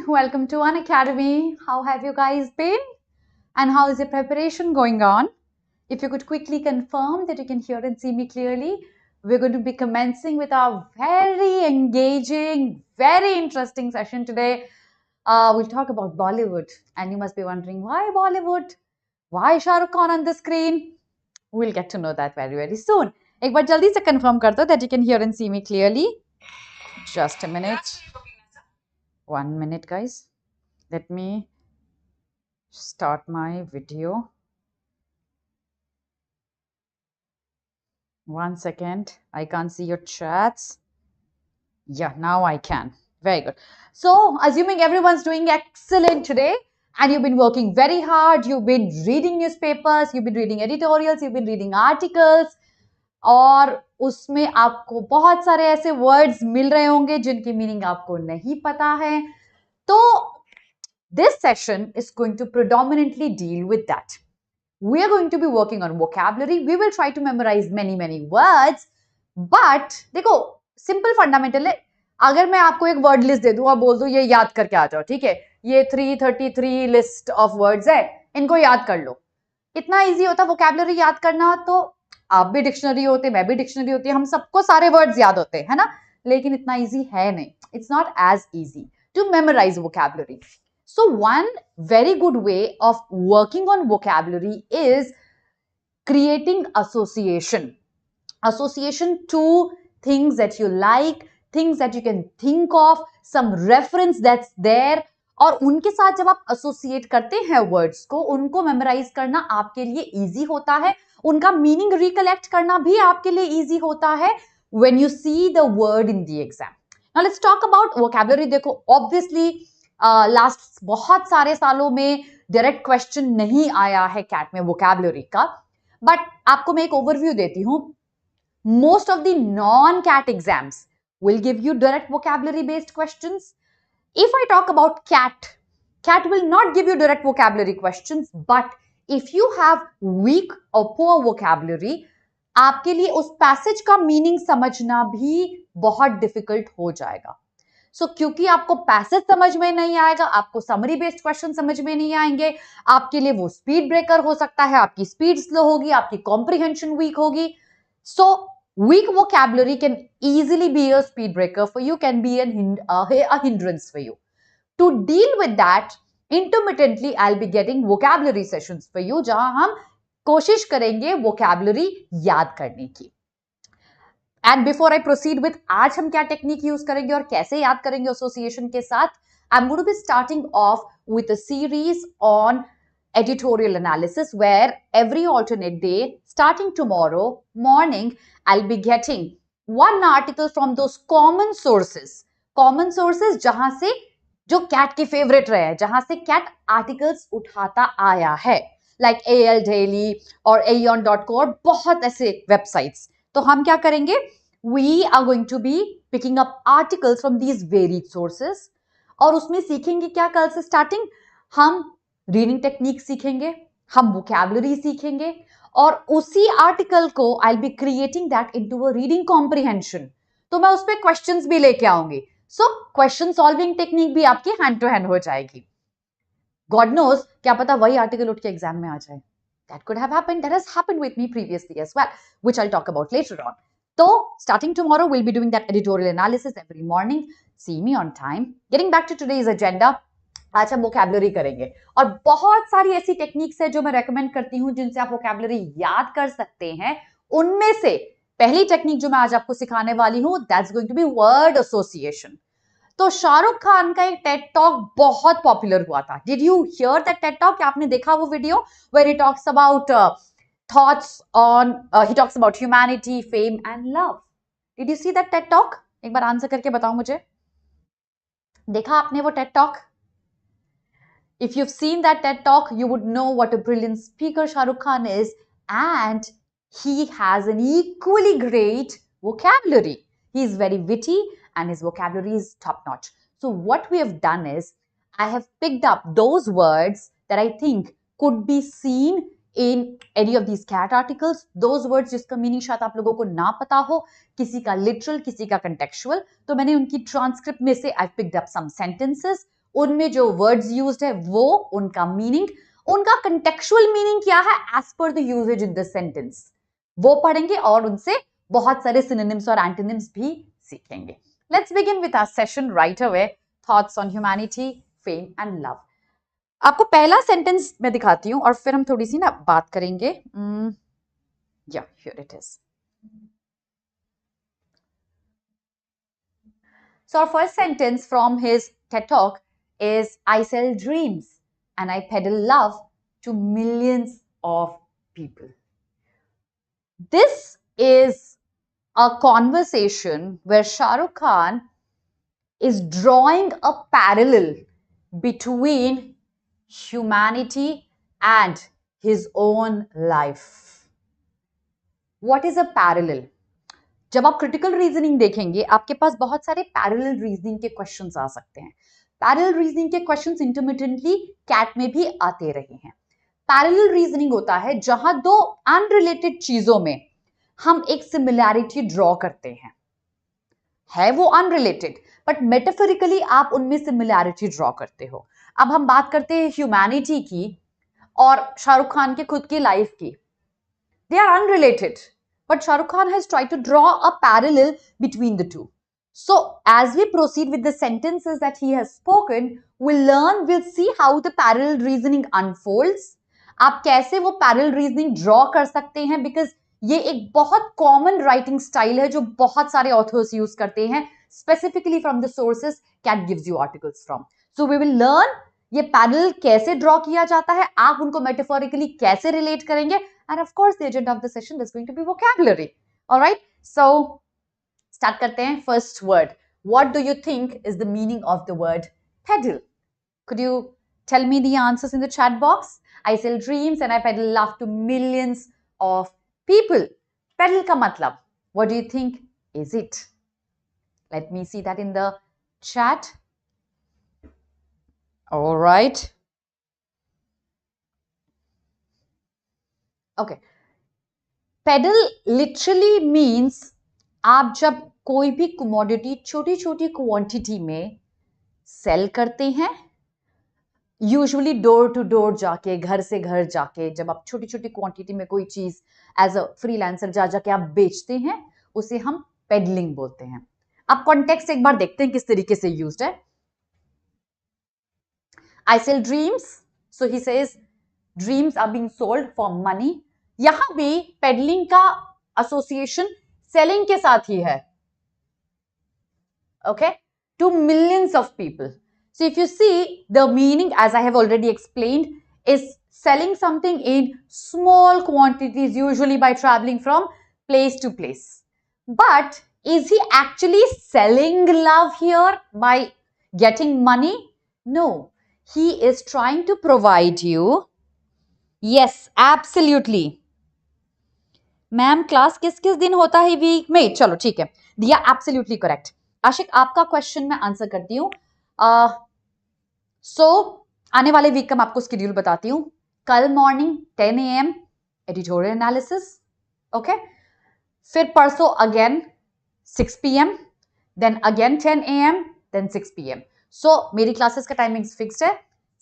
welcome to Unacademy. How have you guys been? And how is your preparation going on? If you could quickly confirm that you can hear and see me clearly, we're going to be commencing with our very engaging, very interesting session today. We'll talk about Bollywood, and you must be wondering, why Bollywood? Why Shahrukh Khan on the screen? We'll get to know that very, very soon. एक बार जल्दी से confirm कर दो that you can hear and see me clearly. Just a minute. 1 minute, guys. Let me start my video. 1 second. I can't see your chats. Yeah, now I can. Very good. So, assuming everyone's doing excellent today and you've been working very hard, you've been reading newspapers, you've been reading editorials, you've been reading articles, और उसमें आपको बहुत सारे ऐसे words मिल रहे होंगे जिनकी meaning आपको नहीं पता है. तो this session is going to predominantly deal with that. We are going to be working on vocabulary. We will try to memorize many words. But देखो simple fundamental है. अगर मैं आपको एक वर्ड लिस्ट दे दूं और बोल दूं ये याद करके आ जाओ, ठीक है, ये 333 लिस्ट ऑफ वर्ड्स है, इनको याद कर लो. इतना इजी होता vocabulary याद करना. तो आप भी डिक्शनरी होते, मैं भी डिक्शनरी होती है, हम सबको सारे वर्ड्स याद होते हैं, है ना. लेकिन इतना इजी है नहीं. It's not as easy to memorise vocabulary. So one very good way of working on vocabulary is creating association. Association to things that you like, things that you can think of, some reference that's there. और उनके साथ जब आप associate करते हैं words को, उनको memorize करना आपके लिए easy होता है. उनका meaning recollect करना भी आपके लिए easy होता है when you see the word in the exam. Now let's talk about vocabulary. देखो obviously लास्ट बहुत सारे सालों में डायरेक्ट क्वेश्चन नहीं आया है कैट में vocabulary का, बट आपको मैं एक ओवरव्यू देती हूँ. Most of the non CAT exams will give you direct vocabulary based questions. If I talk about cat will not give you direct vocabulary questions, but if you have weak or poor vocabulary, आपके लिए उस passage का meaning समझना भी बहुत difficult हो जाएगा. So, क्योंकि आपको पैसेज समझ में नहीं आएगा, आपको समरी बेस्ड क्वेश्चन समझ में नहीं आएंगे, आपके लिए वो स्पीड ब्रेकर हो सकता है, आपकी स्पीड स्लो होगी, आपकी कॉम्प्रिहेंशन वीक होगी. सो weak vocabulary can easily be a speed breaker for you, can be a hindrance for you. To deal with that, intermittently I'll be getting vocabulary sessions for you, जहां हम कोशिश करेंगे vocabulary याद करने की. And before I proceed with आज हम क्या टेक्निक यूज करेंगे और कैसे याद करेंगे एसोसिएशन के साथ, I'm going to be starting off with a series on editorial analysis where every alternate day, starting tomorrow morning, I'll be getting one article from those common sources. Common sources जहां से जो cat के favourite रहे हैं, जहां से cat articles उठाता आया है, like AL Daily और aeon.co और बहुत ऐसे वेबसाइट्स. तो हम क्या करेंगे? We are going to be picking up articles from these varied sources और उसमें सीखेंगे क्या? कल से स्टार्टिंग हम रीडिंग टेक्निक सीखेंगे, हम vocabulary सीखेंगे और उसी आर्टिकल को I'll be creating that into a reading comprehension. तो मैं उस पर क्वेश्चंस भी लेके आऊंगी. सो क्वेश्चन सॉल्विंग टेक्निक भी आपकी हैंड टू हैंड हो जाएगी. गॉड नोज, क्या पता वही आर्टिकल उठ के एग्जाम में आ जाए. That could have happened. That has happened with me previously as well, which I'll talk about later on. So, starting tomorrow, we'll be doing that editorial analysis every morning. See me on time. Getting back to today's agenda, आज हम vocabulary करेंगे और बहुत सारी ऐसी techniques है जो मैं रेकमेंड करती हूँ जिनसे आप vocabulary याद कर सकते हैं. उनमें से पहली टेक्निक जो मैं आज आपको सिखाने वाली हूँ, that's going to be word association. तो शाहरुख खान का एक टेड टॉक बहुत पॉपुलर हुआ था. Did you hear that TED talk? आपने देखा वो video where he talks about thoughts on he talks about humanity, fame and love. Did you see that TED talk? एक बार आंसर करके बताओ मुझे. देखा आपने वो TED talk? If you've seen that TED talk, you would know what a brilliant speaker Shahrukh Khan is, and he has an equally great vocabulary. He is very witty and his vocabulary is top notch. So what we have done is, I have picked up those words that I think could be seen in any of these cat articles. Those words जिसका meaning शायद आप लोगों को ना पता हो, किसी का literal, किसी का contextual. तो मैंने उनकी transcript में से I've picked up some sentences. उनमें जो वर्ड्स यूज्ड है वो, उनका मीनिंग, उनका कंटेक्चुअल मीनिंग क्या है as per the usages in the sentence, वो पढ़ेंगे और उनसे बहुत सारे सिनोनिम्स और एंटोनिम्स भी सीखेंगे. Let's begin with our session right away. Thoughts on humanity, fame and love. आपको पहला सेंटेंस मैं दिखाती हूँ और फिर हम थोड़ी सी ना बात करेंगे. या here it is. So our first sentence from his TED Talk is, I sell dreams and I peddle love to millions of people. This is a conversation where Shahrukh Khan is drawing a parallel between humanity and his own life. What is a parallel? जब आप critical reasoning देखेंगे आपके पास बहुत सारे parallel reasoning के questions आ सकते हैं. Parallel reasoning के क्वेश्चंस इंटरमिटेंटली कैट में भी आते रहे हैं. पैरेलल रीजनिंग होता है जहां दो अनरिलेटेड चीजों में हम एक सिमिलैरिटी ड्रॉ करते हैं. है वो अनरिलेटेड बट मेटाफोरिकली आप उनमें सिमिलैरिटी ड्रॉ करते हो. अब हम बात करते हैं ह्यूमैनिटी की और शाहरुख खान के खुद की लाइफ की. They are unrelated. But Shahrukh Khan has tried to draw a parallel between the two. So, as we proceed with the sentences that he has spoken, we'll see how the parallel reasoning unfolds. आप कैसे वो parallel reasoning draw कर सकते हैं because ये एक बहुत common writing style है जो बहुत सारे authors use करते हैं, specifically from the sources CAT gives you articles from. So, we will learn ये पैरेलल कैसे ड्रॉ किया जाता है, आप उनको मेटाफोरिकली कैसे रिलेट करेंगे, and of course the agenda of the session is going to be vocabulary. All right, so start करते हैं. First word, what do you think is the meaning of the word peddle? Could you tell me the answers in the chat box? I sell dreams and I peddle love to millions of people. Peddle का मतलब, what do you think is it? Let me see that in the chat. All right. Okay. Peddle literally means आप जब कोई भी commodity छोटी छोटी quantity में cell करते हैं, यूजुअली डोर टू डोर जाके, घर से घर जाके, जब आप छोटी छोटी क्वांटिटी में कोई चीज एज अ फ्रीलांसर जा जाके आप बेचते हैं, उसे हम पेडलिंग बोलते हैं. आप कॉन्टेक्स्ट एक बार देखते हैं किस तरीके से यूज्ड है. I sell dreams. So he says dreams are being sold for money. यहां भी पेडलिंग का एसोसिएशन सेलिंग के साथ ही है. Okay, to millions of people. So if you see the meaning, as I have already explained, is selling something in small quantities, usually by traveling from place to place. But is he actually selling love here by getting money? No. He is trying to provide you. Yes, absolutely. Ma'am class किस किस दिन होता है week में? चलो ठीक है, दिया एब्सोल्युटली करेक्ट. आशिक आपका क्वेश्चन मैं आंसर करती हूँ. सो आने वाले वीक का मैं आपको स्केड्यूल बताती हूँ. कल morning 10 AM editorial analysis. Okay, फिर परसों again 6 PM, then again 10 AM, then 6 PM. So, मेरी क्लासेस का टाइमिंग्स फिक्स्ड है.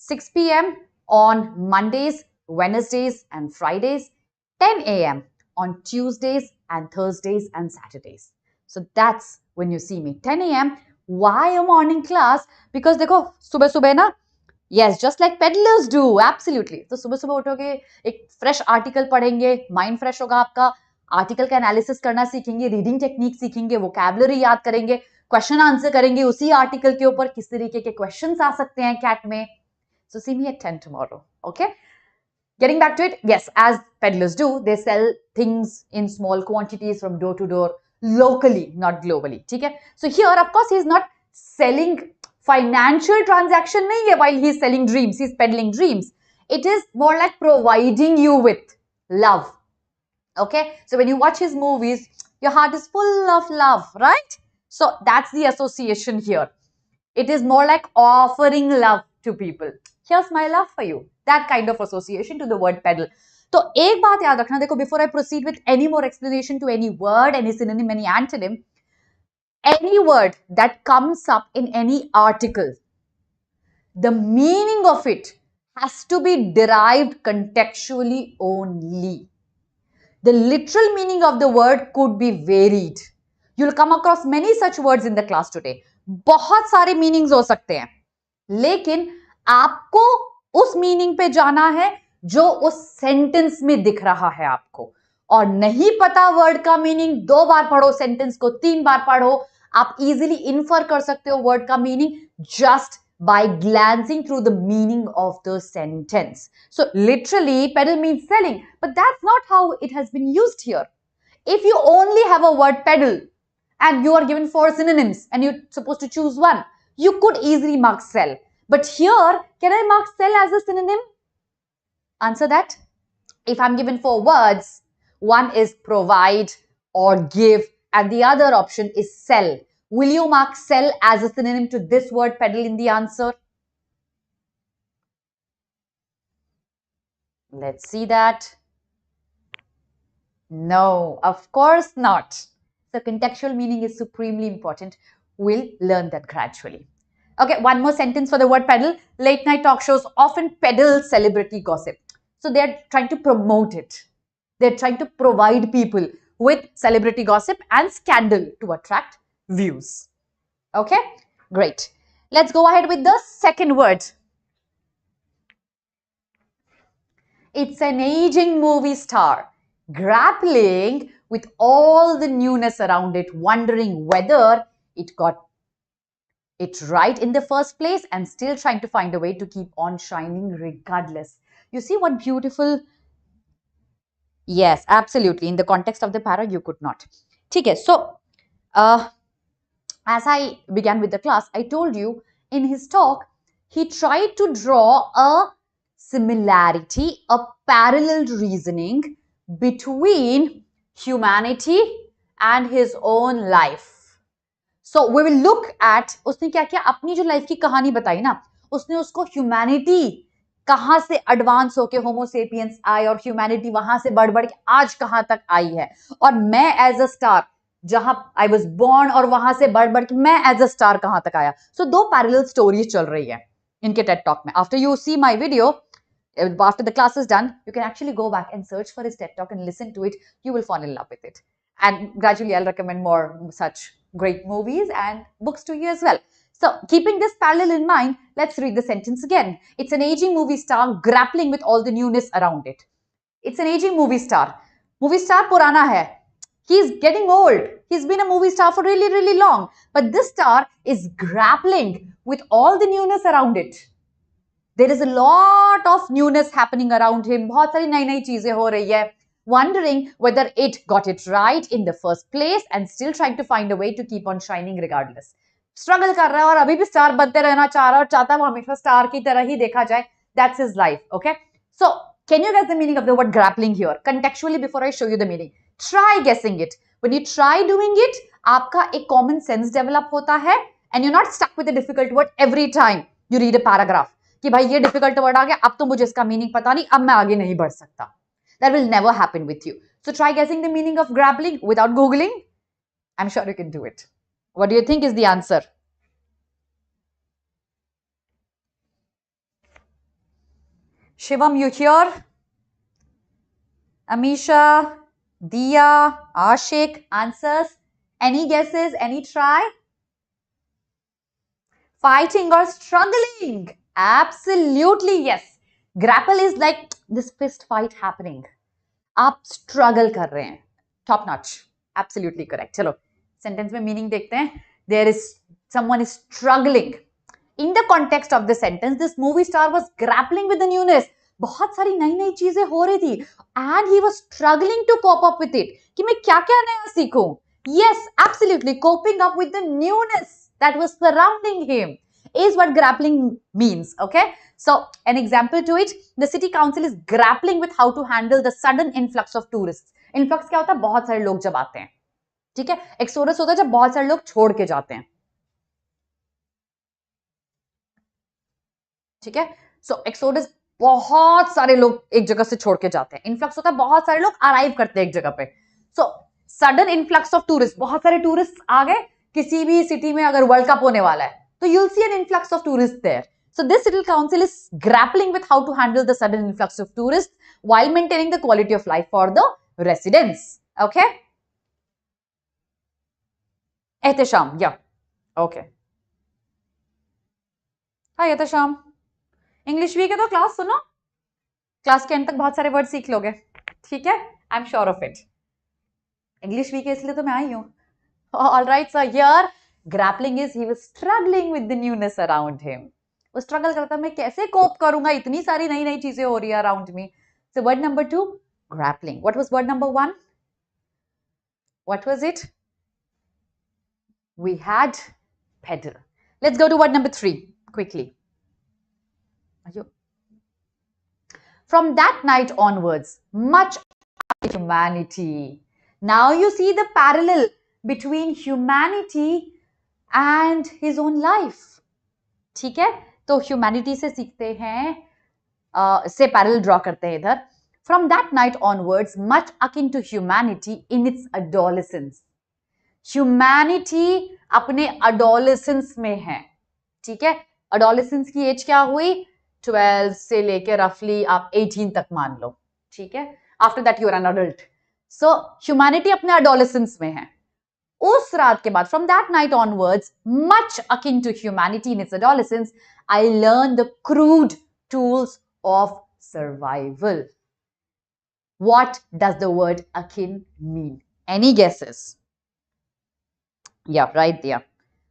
6 PM on Mondays, Wednesdays and Fridays, 10 AM on Tuesdays and Thursdays and Saturdays. So that's when you see me. 10 AM. Why a morning class? Because देखो सुबह सुबह ना, yes, just like peddlers do, absolutely. तो सुबह सुबह उठोगे, एक fresh article पढ़ेंगे, mind fresh होगा आपका, आर्टिकल का एनालिसिस करना सीखेंगे, रीडिंग टेक्निक सीखेंगे, वोकैबुलरी याद करेंगे, क्वेश्चन आंसर करेंगे उसी आर्टिकल के ऊपर, किस तरीके के क्वेश्चंस आ सकते हैं कैट में. सो सी me at 10 tomorrow. Okay, getting back to it, yes, as peddlers do, they sell things in small quantities from door to door, locally, not globally. ठीक है. So here of course he is not selling financial transaction नहीं है while he is selling dreams, he is peddling dreams. It is more like providing you with love. Okay, so when you watch his movies, your heart is full of love, right? So that's the association here. It is more like offering love to people. Here's my love for you. That kind of association to the word peddle. तो एक बात याद रखना, देखो, before I proceed with any more explanation to any word, any synonym, any antonym, any word that comes up in any article the meaning of it has to be derived contextually only. The literal meaning of the word could be varied. You'll come across many such words in the class today. बहुत सारे meanings हो सकते हैं, लेकिन आपको उस meaning पे जाना है जो उस sentence में दिख रहा है आपको. और नहीं पता word का meaning, 2 बार पढ़ो sentence को, 3 बार पढ़ो, आप easily infer कर सकते हो word का meaning just by glancing through the meaning of the sentence. So literally, peddle means selling, but that's not how it has been used here. If you only have a word peddle and you are given 4 synonyms and you're supposed to choose one, you could easily mark sell. But here, can I mark sell as a synonym? Answer that. If I'm given 4 words, one is provide or give and the other option is sell. Will you mark sell as a synonym to this word peddle in the answer? Let's see that. No, of course not. The contextual meaning is supremely important. We'll learn that gradually. Okay, one more sentence for the word peddle. Late night talk shows often peddle celebrity gossip. So they're trying to promote it. They're trying to provide people with celebrity gossip and scandal to attract views. Okay, great. Let's go ahead with the second word. It's an aging movie star grappling with all the newness around it, wondering whether it got it right in the first place and still trying to find a way to keep on shining regardless. You see what beautiful... Yes, absolutely. In the context of the para, you could not. Okay, so as I began with the class, I told you in his talk, he tried to draw a similarity, a parallel reasoning between humanity and his own life. So we will look at, उसने क्या किया, अपनी जो life की कहानी बताई ना, उसने उसको ह्यूमैनिटी कहां से एडवांस होके होमोसेपियंस आए और ह्यूमैनिटी वहां से बढ़ बढ़ के आज कहां तक आई है, और मैं एज अ स्टार जहां आई वाज बोर्न और वहां से बढ़ बढ़ के मैं एज अ स्टार कहां तक आया. सो 2 पैरेलल स्टोरीज चल रही है इनके टेड टॉक में. After you see my video, after the class is done, you can actually go back and search for his TED Talk and listen to it. You will fall in love with it. And gradually, I'll recommend more such great movies and books to you as well. So, keeping this parallel in mind, let's read the sentence again. It's an aging movie star grappling with all the newness around it. It's an aging movie star. Movie star purana hai. He's getting old. He's been a movie star for really, really long. But this star is grappling with all the newness around it. There is a lot of newness happening around him. बहुत सारी नई नई चीजें हो रही है. Wondering whether it got it right in the first place and still trying to find a way to keep on shining regardless. Struggle कर रहा है और अभी भी स्टार बनते रहना चाह रहा है और चाहता है वो हमेशा स्टार की तरह ही देखा जाए. That's his life. Okay. So can you guess the meaning of the word grappling here? Contextually, before I show you the meaning, try guessing it. When you try doing it, आपका एक common sense develop होता है and you're not stuck with a difficult word every time you read a paragraph. कि भाई ये difficult word आ गया, अब तो मुझे इसका मीनिंग पता नहीं, अब मैं आगे नहीं बढ़ सकता. That will never happen with you. So try guessing the meaning of grappling without googling. I'm sure you can do it. What do you think is the answer? Shivam, you here? Amisha, Diya, Ashik, answers? Any guesses? Any try? Fighting or struggling? Absolutely yes. Grapple is like this fist fight happening. आप struggle कर रहे हैं. Top notch. Absolutely correct. चलो sentence में meaning देखते हैं. There is someone is struggling. In the context of the sentence, this movie star was grappling with the newness. बहुत सारी नई नई चीजें हो रही थी. And he was struggling to cope up with it. कि मैं क्या क्या नया सीखूं? Yes, absolutely. Coping up with the newness that was surrounding him is what grappling means. Okay, so an example to it, the city council is grappling with how to handle the sudden influx of tourists. Influx क्या होता है? बहुत सारे लोग जब आते हैं. ठीक है. एक्सोडस होता है जब बहुत सारे लोग छोड़ के जाते हैं. ठीक है. सो एक्सोडस बहुत सारे लोग एक जगह से छोड़ के जाते हैं. इनफ्लक्स होता है बहुत सारे लोग अराइव करते हैं एक जगह पे. So sudden influx of tourist, बहुत सारे टूरिस्ट आ गए. किसी भी सिटी में अगर वर्ल्ड कप होने वाला है तो you'll see an influx of tourists there. So this little council is grappling with how to handle the sudden influx of tourists while maintaining the quality of life for the residents. Okay? Ehtesham, yeah. Okay. Hi Ehtesham. English week है तो class सुनो, class के and तक बहुत सारे word सीख लोगे, ठीक है? I am sure of it. English weak है इसलिए तो मैं आई हूँ. All right, so here grappling is he was struggling with the newness around him. वो struggle करता, मैं कैसे cope करूंगा, इतनी सारी नई नई चीजें हो रही है around me. So word number 2, grappling. What was word number 1? What was it? We had peddle. Let's go to word number 3 quickly. From that night onwards, much humanity. Now you see the parallel between humanity and his own life. ठीक है, तो humanity से सीखते हैं, से parallel draw करते हैं इधर. From that night onwards, much akin to humanity in its adolescence. Humanity अपने adolescence में है, ठीक है? Adolescence की एज क्या हुई? 12 से लेकर रफली आप 18 तक मान लो, ठीक है? After that you are an adult. So humanity अपने adolescence में है. उस रात के बाद, from that night onwards, much akin to humanity in its adolescence, I learned the crude tools of survival. What does the word akin mean? Any guesses? Yeah, right there.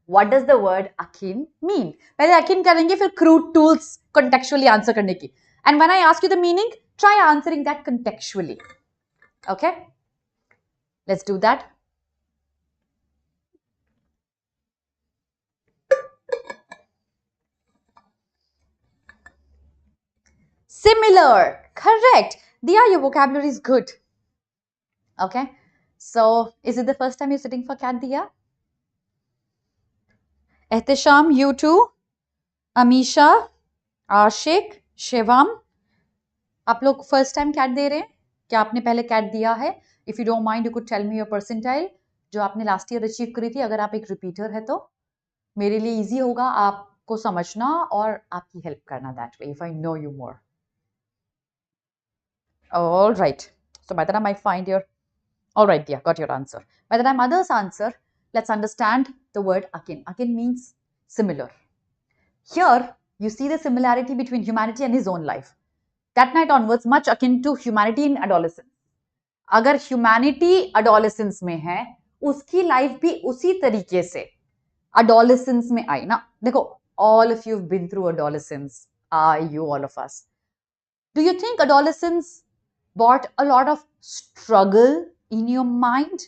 What does the word akin mean? पहले akin करेंगे, फिर crude tools contextually answer करने की. And when I ask you the meaning, try answering that contextually. Okay? Let's do that. Similar. Correct. Diya, your vocabulary is good. Okay. So, is it the first time you're sitting for CAT, Diya? Ehtesham, you too. Amisha, Ashik, Shivam. आप लोग first time cat दे रहे हैं क्या? आपने पहले CAT दिया है? If you don't mind, you could tell me your percentile जो आपने लास्ट ईयर अचीव करी थी. अगर आप एक रिपीटर है तो मेरे लिए इजी होगा आपको समझना और आपकी हेल्प करना that way, if I know you more. All right. So by the time I find your, all right, yeah, got your answer. By the time others answer, let's understand the word akin. Akin means similar. Here, you see the similarity between humanity and his own life. That night onwards, much akin to humanity in adolescence. अगर humanity adolescence में है, उसकी life भी उसी तरीके से adolescence में आई ना. देखो, all of you have been through adolescence. You, all of us. Do you think adolescence brought a lot of struggle in your mind?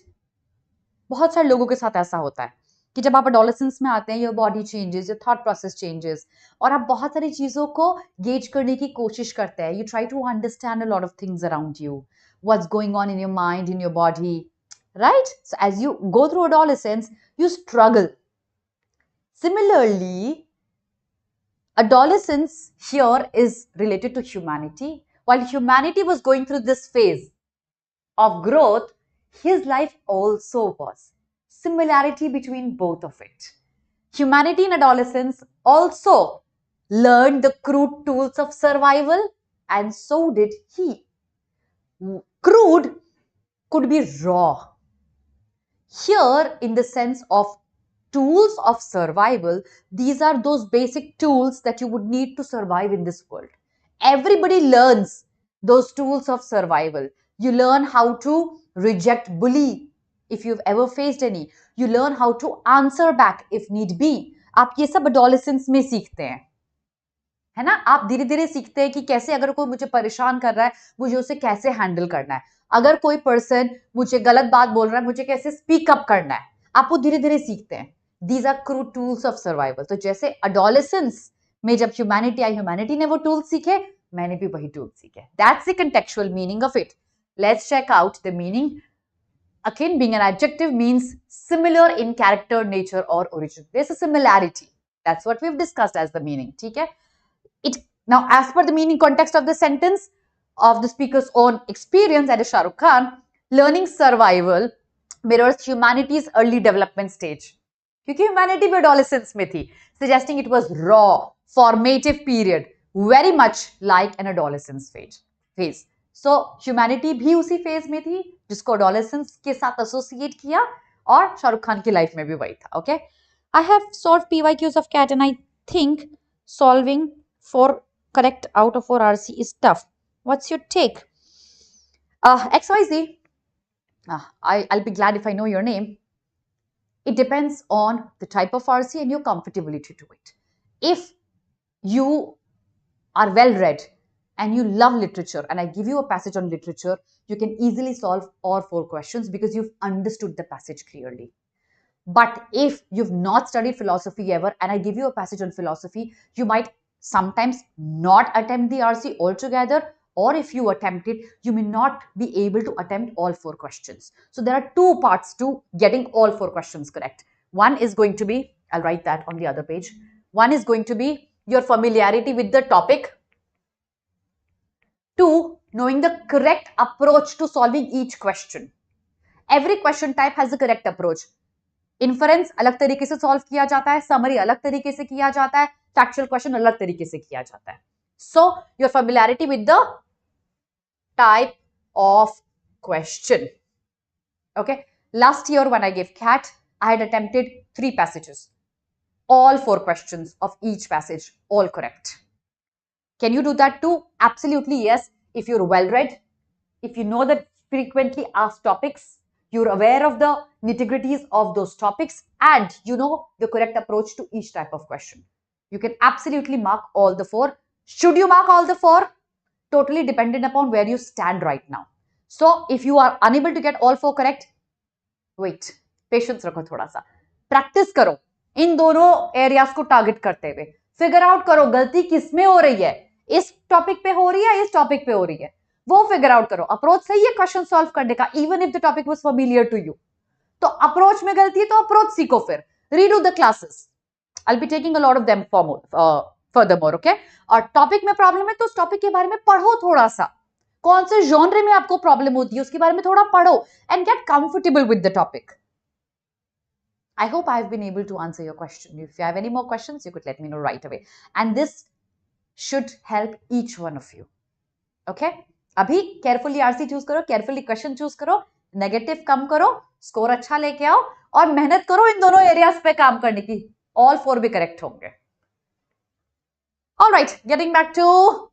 बहुत सारे लोगों के साथ ऐसा होता है कि जब आप adolescence में आते हैं, your body changes, your thought process changes, और आप बहुत सारी चीजों को gauge करने की कोशिश करते हैं. You try to understand a lot of things around you, what's going on in your mind, in your body, right? So as you go through adolescence, you struggle. Similarly, adolescence here is related to humanity. While humanity was going through this phase of growth, his life also was. Similarity between both of it. Humanity in adolescence also learned the crude tools of survival, and so did he. Crude could be raw. Here, in the sense of tools of survival, these are those basic tools that you would need to survive in this world. Everybody learns those tools of survival. You learn how to reject bully if you've ever faced any. You learn how to answer back if need be. आप ये सब adolescence में सीखते हैं, है ना? आप धीरे धीरे सीखते हैं कि कैसे अगर कोई मुझे परेशान कर रहा है, मुझे उसे कैसे हैंडल करना है. अगर कोई पर्सन मुझे गलत बात बोल रहा है, मुझे कैसे स्पीक अप करना है. आप वो धीरे धीरे सीखते हैं. These are crude tools of survival. तो जैसे adolescence में जब humanity आई, humanity ने वो tools सीखे, मैंने भी वही tools सीखे. That's the contextual meaning of it. Let's check out the meaning. Akin, being an adjective, means similar in character, nature, or origin. There's a similarity. That's what we've discussed as the meaning. Okay? Now, as per the meaning context of the sentence of the speaker's own experience, that is Shahrukh Khan, learning survival mirrors humanity's early development stage. क्योंकि humanity भी adolescence में थी, suggesting it was raw, formative period, very much like an adolescence phase. So humanity भी उसी phase में थी जिसको adolescence के साथ associate किया, और शाहरुख खान की life में भी वही था. Okay, I have solved PYQs of CAT and I think solving for correct out of 4 RC is tough. What's your take? XYZ, I'll be glad if I know your name. It depends on the type of RC and your comfortability to it. If you are well read and you love literature and I give you a passage on literature, you can easily solve all 4 questions because you've understood the passage clearly. But if you've not studied philosophy ever and I give you a passage on philosophy, you might sometimes not attempt the RC altogether, or if you attempt it, you may not be able to attempt all 4 questions. So there are 2 parts to getting all 4 questions correct. One is going to be, I'll write that on the other page. One is going to be your familiarity with the topic. 2, knowing the correct approach to solving each question. Every question type has a correct approach. Inference अलग तरीके से solve किया जाता है, summary अलग तरीके से किया जाता है, factual question अलग तरीके से किया जाता है. So your familiarity with the type of question. Okay, last year when I gave CAT, I had attempted 3 passages. All 4 questions of each passage, all correct. Can you do that too? Absolutely yes. If you're well read, if you know the frequently asked topics, you're aware of the nitty-gritties of those topics, and you know the correct approach to each type of question, you can absolutely mark all the 4. Should you mark all the 4? Totally dependent upon where you stand right now. So if you are unable to get all 4 correct, wait, patience रखो थोड़ा सा, practice करो इन दोनों areas को target करते हुए, figure out करो गलती किसमें हो रही है, इस topic पे हो रही है, इस topic पे हो रही है, वो figure out करो. Approach सही है question solve करने का, even if the topic was familiar to you. तो approach में गलती है तो approach सीखो फिर, redo the classes. I'll be taking a lot of them furthermore, okay? और topic में problem है तो उस topic के बारे में पढ़ो थोड़ा सा, कौन से genre में आपको problem होती है उसके बारे में थोड़ा पढ़ो, and get comfortable with the topic. I hope I've been able to answer your question. If you have any more questions, you could let me know right away. And this should help each one of you. Okay? अभी carefully RC choose करो, carefully question choose करो, negative कम करो, score अच्छा लेके आओ और मेहनत करो इन दोनों areas पे काम करने की. All 4 भी correct होंगे. All right, getting back to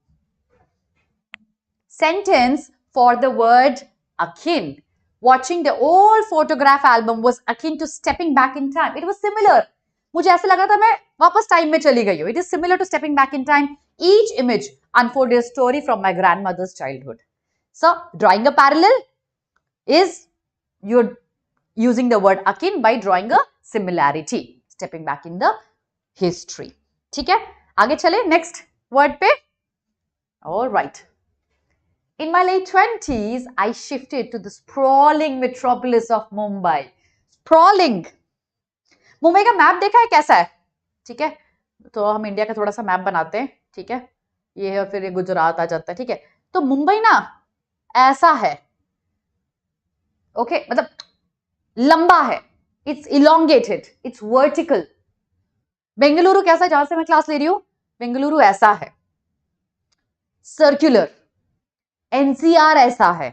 sentence for the word akin. Watching the old photograph album was akin to stepping back in time. It was similar. मुझे ऐसे लगा था मैं वापस time में चली गई हूँ. It is similar to stepping back in time. Each image unfolded a story from my grandmother's childhood. So, drawing a parallel is you're using the word akin by drawing a similarity. Stepping back in the history. ठीक है? आगे चले next word पे. All right. In my late 20s, I shifted to the sprawling metropolis of Mumbai. Sprawling. Mumbai का map देखा है कैसा है? ठीक है, तो हम इंडिया का थोड़ा सा मैप बनाते हैं. ठीक है, ये है और फिर ये गुजरात आ जाता है. ठीक है, तो मुंबई ना ऐसा है. ओके, मतलब लंबा है. It's elongated. It's vertical. Bengaluru कैसा है जहां से मैं क्लास ले रही हूं? बेंगलुरु ऐसा है. सर्कुलर. एनसीआर ऐसा है,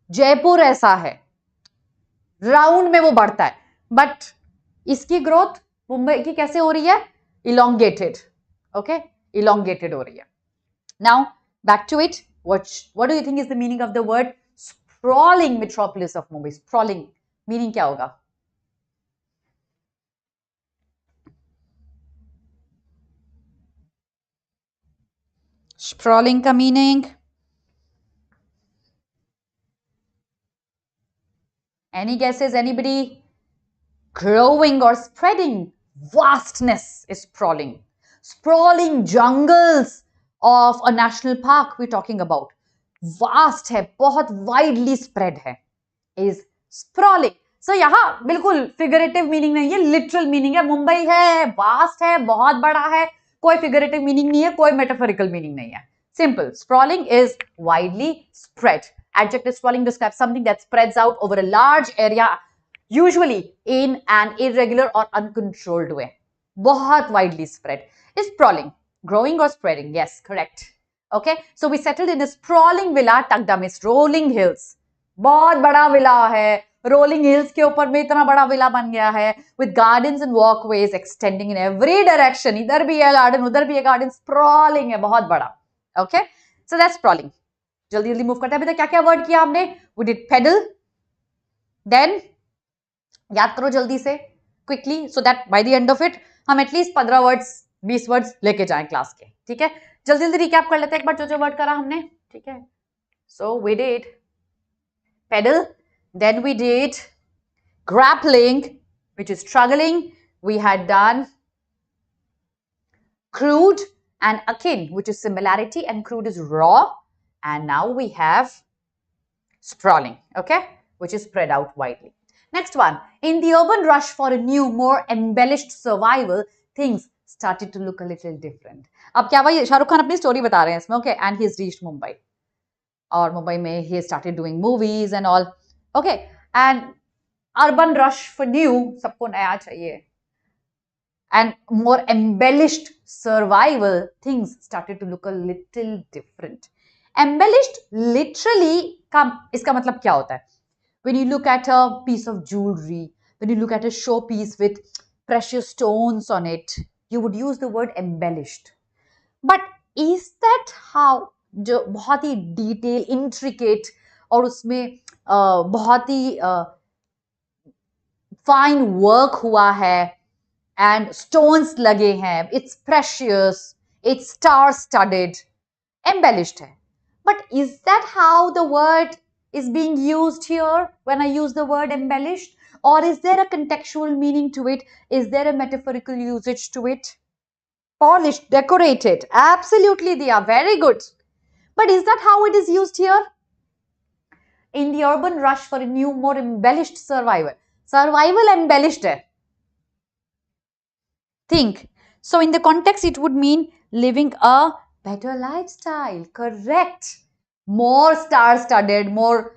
जयपुर ऐसा है, राउंड में वो बढ़ता है. बट इसकी ग्रोथ मुंबई की कैसे हो रही है? इलोंगेटेड. ओके, इलोंगेटेड हो रही है. Now back to it. What do you think is the meaning of the word sprawling metropolis of Mumbai? Sprawling meaning क्या होगा? स्प्रॉलिंग का meaning any guesses? Anybody? Growing or spreading. Vastness is sprawling. Sprawling jungles of a national park we're talking about. Vast है, बहुत widely spread है, is sprawling. So यहाँ बिल्कुल figurative meaning नहीं है, literal meaning है. मुंबई है, vast है, बहुत बड़ा है, कोई figurative meaning नहीं है, कोई metaphorical meaning नहीं है. Simple. Sprawling is widely spread. Adjective sprawling describes something that spreads out over a large area, usually in an irregular or uncontrolled way. बहुत widely spread is sprawling. Growing or spreading? Yes, correct. Okay, so we settled in a sprawling villa tucked amidst rolling hills. बहुत बड़ा villa है, rolling hills के ऊपर में इतना बड़ा villa बन गया है, with gardens and walkways extending in every direction. इधर भी है garden, उधर भी है garden, sprawling है, बहुत बड़ा. Okay, so that's sprawling. जल्दी जल्दी मूव करते हैं. अभी तक क्या क्या वर्ड किया हमने? We did peddle, then याद करो जल्दी से, quickly, so that by the end of it हम एटलीस्ट 15 वर्ड्स 20 वर्ड्स लेके जाएं क्लास के. ठीक है, जल्दी जल्दी रिकैप कर लेते हैं एक बार जो जो वर्ड करा हमने. ठीक है, so we did peddle, then we did grappling, which is struggling. We had done crude and akin, which is similarity, and crude is raw. And now we have sprawling, okay, which is spread out widely. Next one, in the urban rush for a new, more embellished survival, things started to look a little different. अब क्या भाई शाहरुख खान अपनी story बता रहे हैं इसमें, okay, and he's reached Mumbai. और मुंबई में he started doing movies and all, okay, and urban rush for new, सबको नया चाहिए, and more embellished survival, things started to look a little different. Embellished literally का इसका मतलब क्या होता है? When you look at a piece of jewelry, when you look at a showpiece with precious stones on it, you would use the word embellished. But is that how जो बहुत ही detail intricate और उसमें बहुत ही fine work हुआ है and stones लगे हैं, it's precious, it's star studded, embellished है. But is that how the word is being used here when I use the word embellished, or is there a contextual meaning to it? Is there a metaphorical usage to it? Polished, decorated, absolutely they are very good. But is that how it is used here? In the urban rush for a new, more embellished survival. Survival embellished hai. Think. So in the context, it would mean living a better lifestyle. Correct. More star-studded, more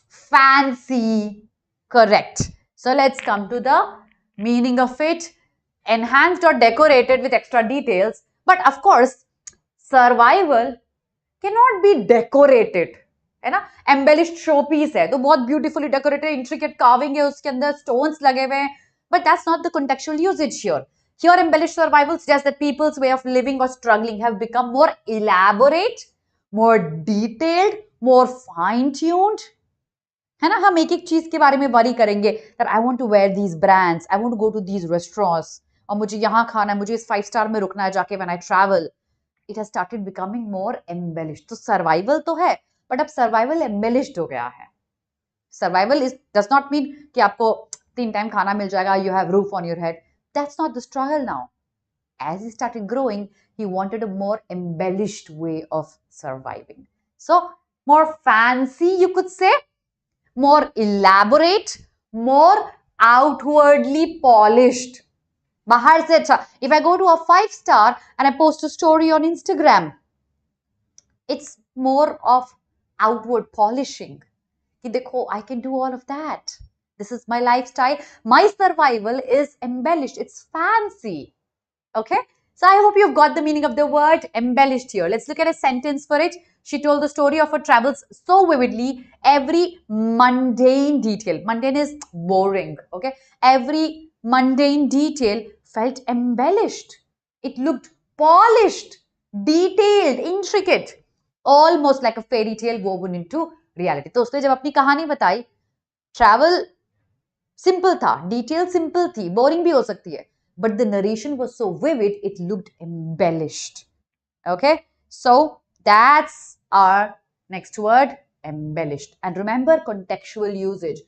fancy. Correct. So let's come to the meaning of it. Enhanced or decorated with extra details. But of course, survival cannot be decorated, है ना? Embellished showpiece है, तो बहुत beautifully decorated, intricate carving है, उसके अंदर stones लगे हुए हैं. But that's not the contextual usage here. Here, embellished survival suggests that people's way of living or struggling have become more elaborate, more detailed, more fine-tuned. है ना? हम एक एक चीज के बारे में worry करेंगे that I want to wear these brands, I want to go to these restaurants, और मुझे यहाँ खाना है, मुझे इस 5-star में रुकना है जाके when I travel. It has started becoming more embellished. तो survival तो है, but अब survival embellished हो गया है. Survival does not mean कि आपको 3 टाइम खाना मिल जाएगा, you have roof on your head. That's not the struggle now. As he started growing, he wanted a more embellished way of surviving. So, more fancy, you could say, more elaborate, more outwardly polished. बाहर से अच्छा. If I go to a 5-star and I post a story on Instagram, it's more of outward polishing. कि देखो, I can do all of that. This is my lifestyle. My survival is embellished. It's fancy. Okay? So I hope you've got the meaning of the word embellished here. Let's look at a sentence for it. She told the story of her travels so vividly, every mundane detail. Mundane is boring. Okay? Every mundane detail felt embellished. It looked polished, detailed, intricate, almost like a fairy tale woven into reality. तो उसने जब अपनी कहानी बताई, travel simple था, detail simple थी, boring भी हो सकती है, but the narration was so vivid, it looked embellished. Okay, so that's our next word, embellished. And remember contextual usage.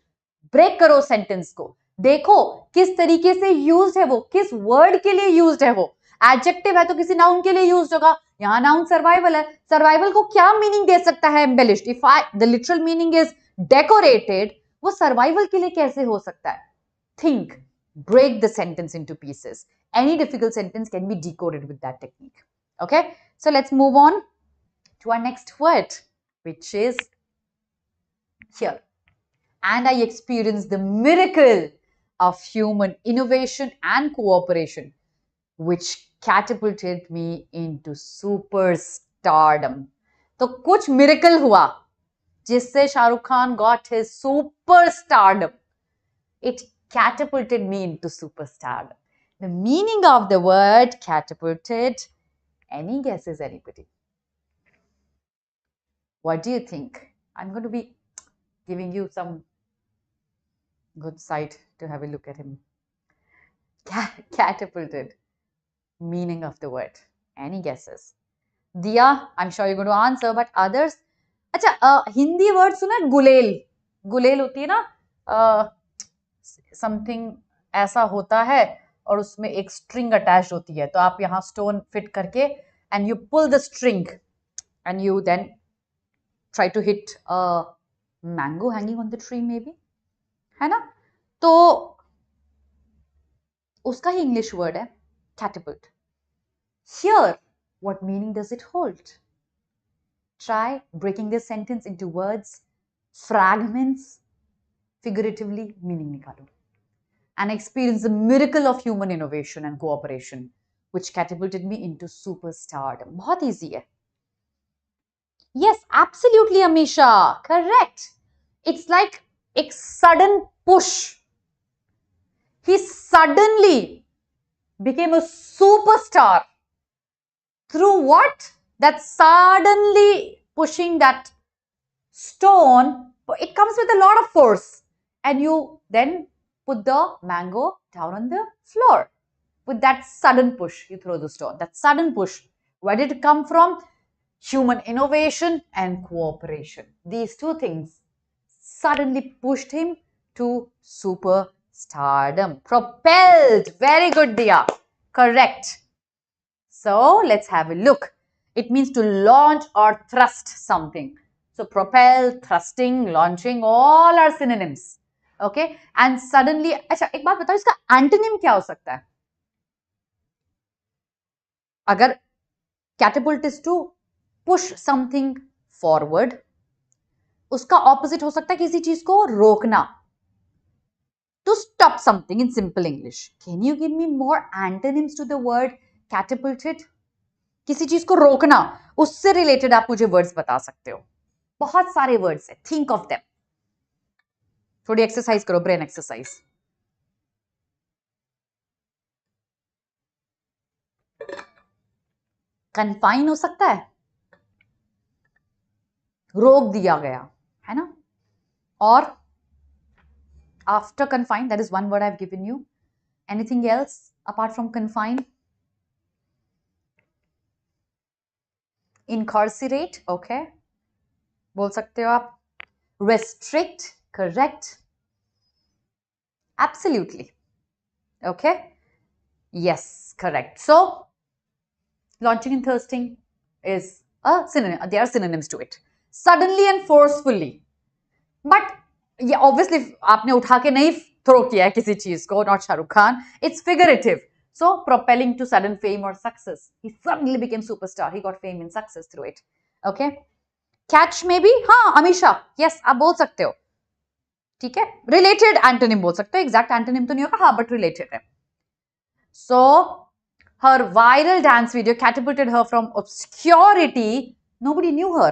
Break करो sentence को. देखो किस तरीके से used है वो, किस word के लिए used है वो. Adjective है तो किसी noun के लिए used होगा. यहाँ noun survival है. Survival को क्या meaning दे सकता है embellished? If the literal meaning is decorated, वो survival के लिए कैसे हो सकता है? Think. Break the sentence into pieces. Any difficult sentence can be decoded with that technique. Okay? So let's move on to our next word, which is here. And I experienced the miracle of human innovation and cooperation. which catapulted me into superstardom. तो कुछ miracle हुआ जिससे Shahrukh Khan got his superstardom. It catapulted me into superstardom. The meaning of the word catapulted. Any guesses, anybody? What do you think? I'm going to be giving you some good sight to have a look at him. Catapulted. Meaning of the word. Any guesses? Diya, I'm sure you're going to answer, but others. अच्छा, Hindi word सुना है गुलेल. गुलेल होती है ना, something ऐसा होता है और उसमें एक स्ट्रिंग अटैच होती है, तो आप यहाँ स्टोन फिट करके and you pull the string and you then try to hit mango hanging on the tree maybe, है ना. तो उसका ही इंग्लिश वर्ड है catapult. Here, what meaning does it hold? Try breaking this sentence into words, fragments, figuratively meaning nikalo, and experience the miracle of human innovation and cooperation, which catapulted me into superstardom. बहुत easy है. Yes, absolutely, Amisha. Correct. It's like a sudden push. He suddenly became a superstar. Through what? That suddenly pushing that stone, it comes with a lot of force. And you then put the mango down on the floor. With that sudden push, you throw the stone. That sudden push. Where did it come from? Human innovation and cooperation. These two things suddenly pushed him to superstardom. Propelled. Very good, Diya. Correct. So let's have a look. It means to launch or thrust something. So propel, thrusting, launching, all are synonyms. Okay. And suddenly, अच्छा एक बात बताओ, इसका antonym क्या हो सकता है? अगर catapult is to push something forward, उसका opposite हो सकता है किसी चीज को रोकना. To stop something in simple English. Can you give me more antonyms to the word catapulted? किसी चीज को रोकना, उससे रिलेटेड आप मुझे वर्ड्स बता सकते हो. बहुत सारे वर्ड्स है, थिंक ऑफ देम. थोड़ी एक्सरसाइज करो, ब्रेन एक्सरसाइज. कन्फाइन हो सकता है, रोक दिया गया, है ना. और after confine, that is one word I have given you. Anything else apart from confine? Incarcerate, okay. बोल सकते हो आप. Restrict, correct. Absolutely. Okay. Yes, correct. So, launching and thirsting is a synonym. There are synonyms to it. Suddenly and forcefully. But, yeah, obviously, आपने उठा के नहीं throw किया है किसी चीज को, not Shahrukh Khan. It's figurative. So, propelling to sudden fame or success. He suddenly became superstar. He got fame and success through it. Okay. Catch maybe? हाँ, Amisha. Yes, आप बोल सकते हो. ठीक है. Related antonym बोल सकते हो. Exact antonym तो नहीं होगा, हाँ, but related है. So, her viral dance video catapulted her from obscurity. Nobody knew her.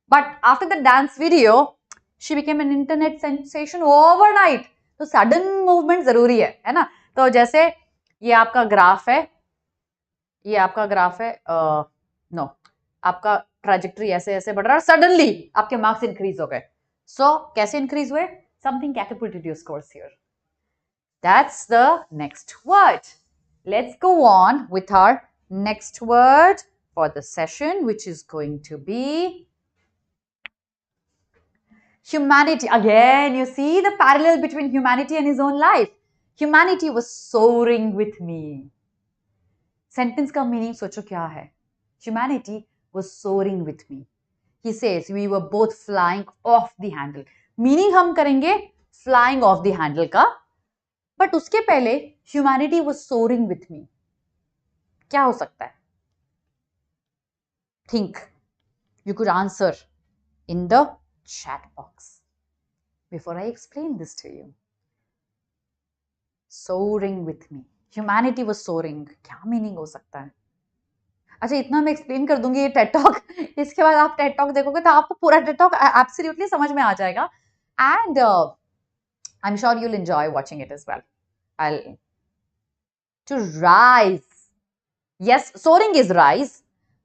But after the dance video, she became an internet sensation overnight. तो sudden movement जरूरी है ना. तो जैसे ये आपका ग्राफ है, ये आपका ग्राफ है, नो, आपका ट्रैजेक्टरी ऐसे ऐसे बढ़ रहा है, सडनली आपके मार्क्स इंक्रीज हो गए. सो कैसे इंक्रीज हुए? Something catapulted your scores here. That's the next word. Let's go on with our next word for the session, which is going to be humanity. Again, you see the parallel between humanity and his own life. Humanity was soaring with me. Sentence का meaning सोचो क्या है? Humanity was soaring with me. He says we were both flying off the handle. Meaning हम करेंगे flying off the handle का, but उसके पहले humanity was soaring with me. क्या हो सकता है? Think. You could answer in the chat box before I explain this to you. Soaring with me. Humanity was soaring, क्या मीनिंग हो सकता है? अच्छा, इतना मैं एक्सप्लेन कर दूंगी ये टेड टॉक, इसके बाद आप टेड टॉक देखोगे तो आपको पूरा टेड टॉक एब्सोल्युटली समझ में आ जाएगा, and I am sure you'll enjoy watching it as well. I'll to rise. Yes, soaring is rise,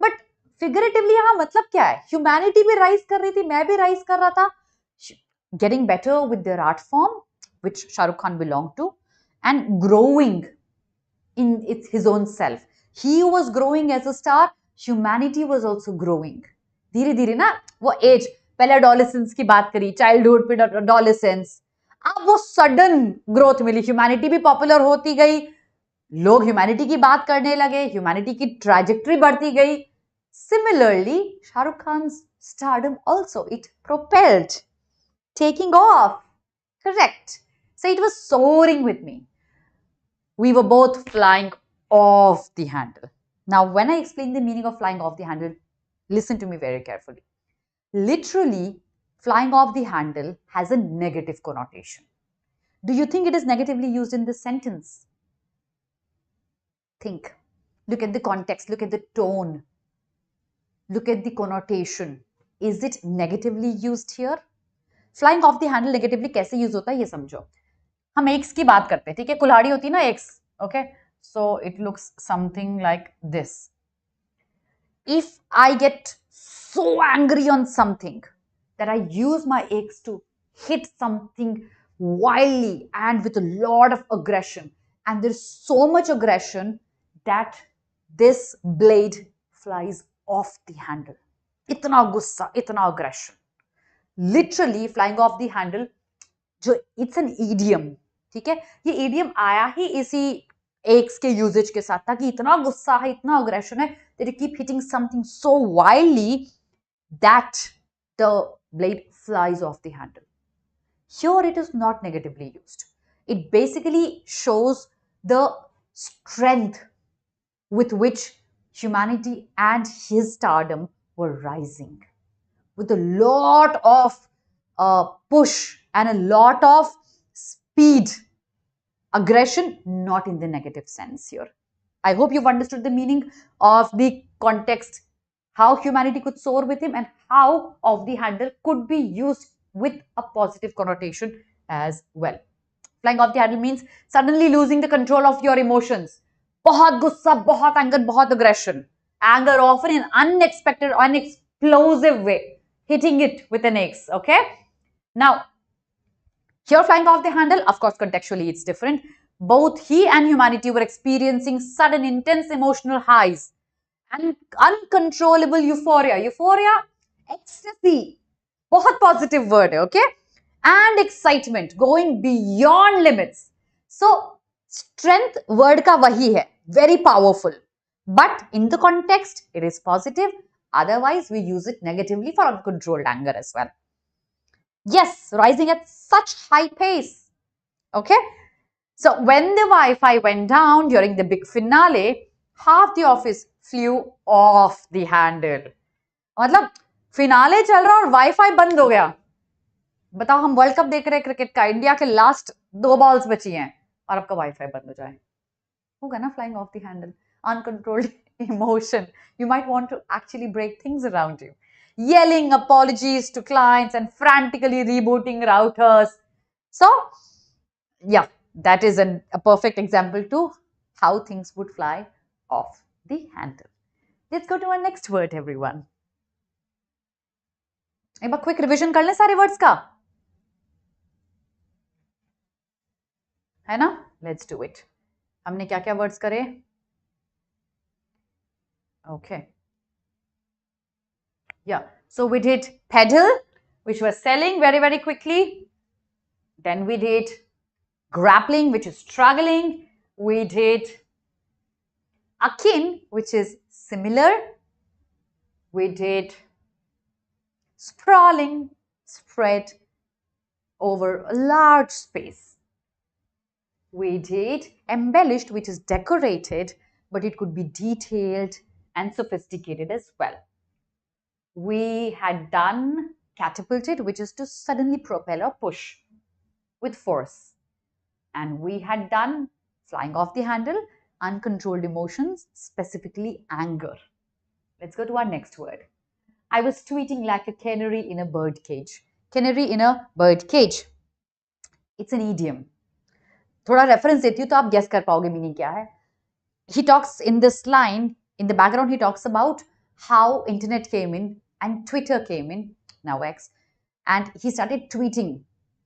but figuratively यहाँ मतलब क्या है? Humanity भी rise कर रही थी, मैं भी rise कर रहा था, getting better with their art form, which Shahrukh Khan belonged to, and growing in his own self. He was growing as a star, humanity was also growing. धीरे धीरे ना वो एज, पहले adolescence की बात करी, childhood फिर adolescence, अब वो सडन ग्रोथ मिली, ह्यूमैनिटी भी पॉपुलर होती गई, लोग ह्यूमैनिटी की बात करने लगे, ह्यूमैनिटी की ट्रैजेक्टरी बढ़ती गई. Similarly, Shahrukh Khan's stardom also, it propelled, taking off. Correct. So it was soaring with me. We were both flying off the handle. Now, when I explain the meaning of flying off the handle, listen to me very carefully. Literally, flying off the handle has a negative connotation. Do you think it is negatively used in this sentence? Think. Look at the context, look at the tone, look at the connotation. Is it negatively used here? Flying off the handle negatively कैसे use होता है ये समझो. हम eggs की बात करते हैं, ठीक है? कुल्हाड़ी होती है ना eggs, okay? So it looks something like this. If I get so angry on something that I use my eggs to hit something wildly and with a lot of aggression, and there's so much aggression that this blade flies off the handle. इतना गुस्सा, इतना aggression. Literally flying off the handle, जो it's an idiom, ठीक है? ये idiom आया ही इसी eggs के usage के साथ, ताकि इतना गुस्सा है, इतना aggression है, that you keep hitting something so wildly that the blade flies off the handle. Here it is not negatively used. It basically shows the strength with which humanity and his stardom were rising, with a lot of push and a lot of speed. Aggression, not in the negative sense here. I hope you've understood the meaning of the context, how humanity could soar with him, and how off the handle could be used with a positive connotation as well. Flying off the handle means suddenly losing the control of your emotions. बहुत गुस्सा, बहुत anger, बहुत aggression. Anger often in unexpected, unexplosive way, hitting it with an axe, okay? Now, here flying off the handle, of course, contextually it's different. Both he and humanity were experiencing sudden intense emotional highs and uncontrollable euphoria. Euphoria, ecstasy, बहुत positive word है, okay? And excitement, going beyond limits. So, strength word का वही है, very powerful. But in the context, it is positive. Otherwise, we use it negatively for uncontrolled anger as well. Yes, rising at such high pace. Okay? So, when the Wi-Fi went down during the big finale, half the office flew off the handle. मतलब finale चल रहा और wifi बंद हो गया. बताओ, हम world cup देख रहे हैं क्रिकेट का, इंडिया के लास्ट 2 बॉल्स बची हैं और आपका वाईफाई बंद हो जाए, होगा ना flying of the handle. Uncontrolled emotion. You might want to actually break things around you. Yelling apologies to clients and frantically rebooting routers. So, yeah, that is a perfect example to how things would fly off the handle. Let's go to our next word, everyone. एक बार quick revision कर लें सारे words का, है ना? Let's do it. हमने क्या क्या words करे? Okay. Yeah. So we did peddle, which was selling very, very quickly. Then we did grappling, which is struggling. We did akin, which is similar. We did sprawling, spread over a large space. We did embellished, which is decorated, but it could be detailed and sophisticated as well. We had done catapulted, which is to suddenly propel or push with force. And we had done flying off the handle, uncontrolled emotions, specifically anger. Let's go to our next word. I was tweeting like a canary in a bird cage. Canary in a bird cage. It's an idiom. थोड़ा reference देती हूँ तो आप guess कर पाओगे meaning क्या है. He talks in this line, in the background he talks about how internet came in and Twitter came in, now X, and he started tweeting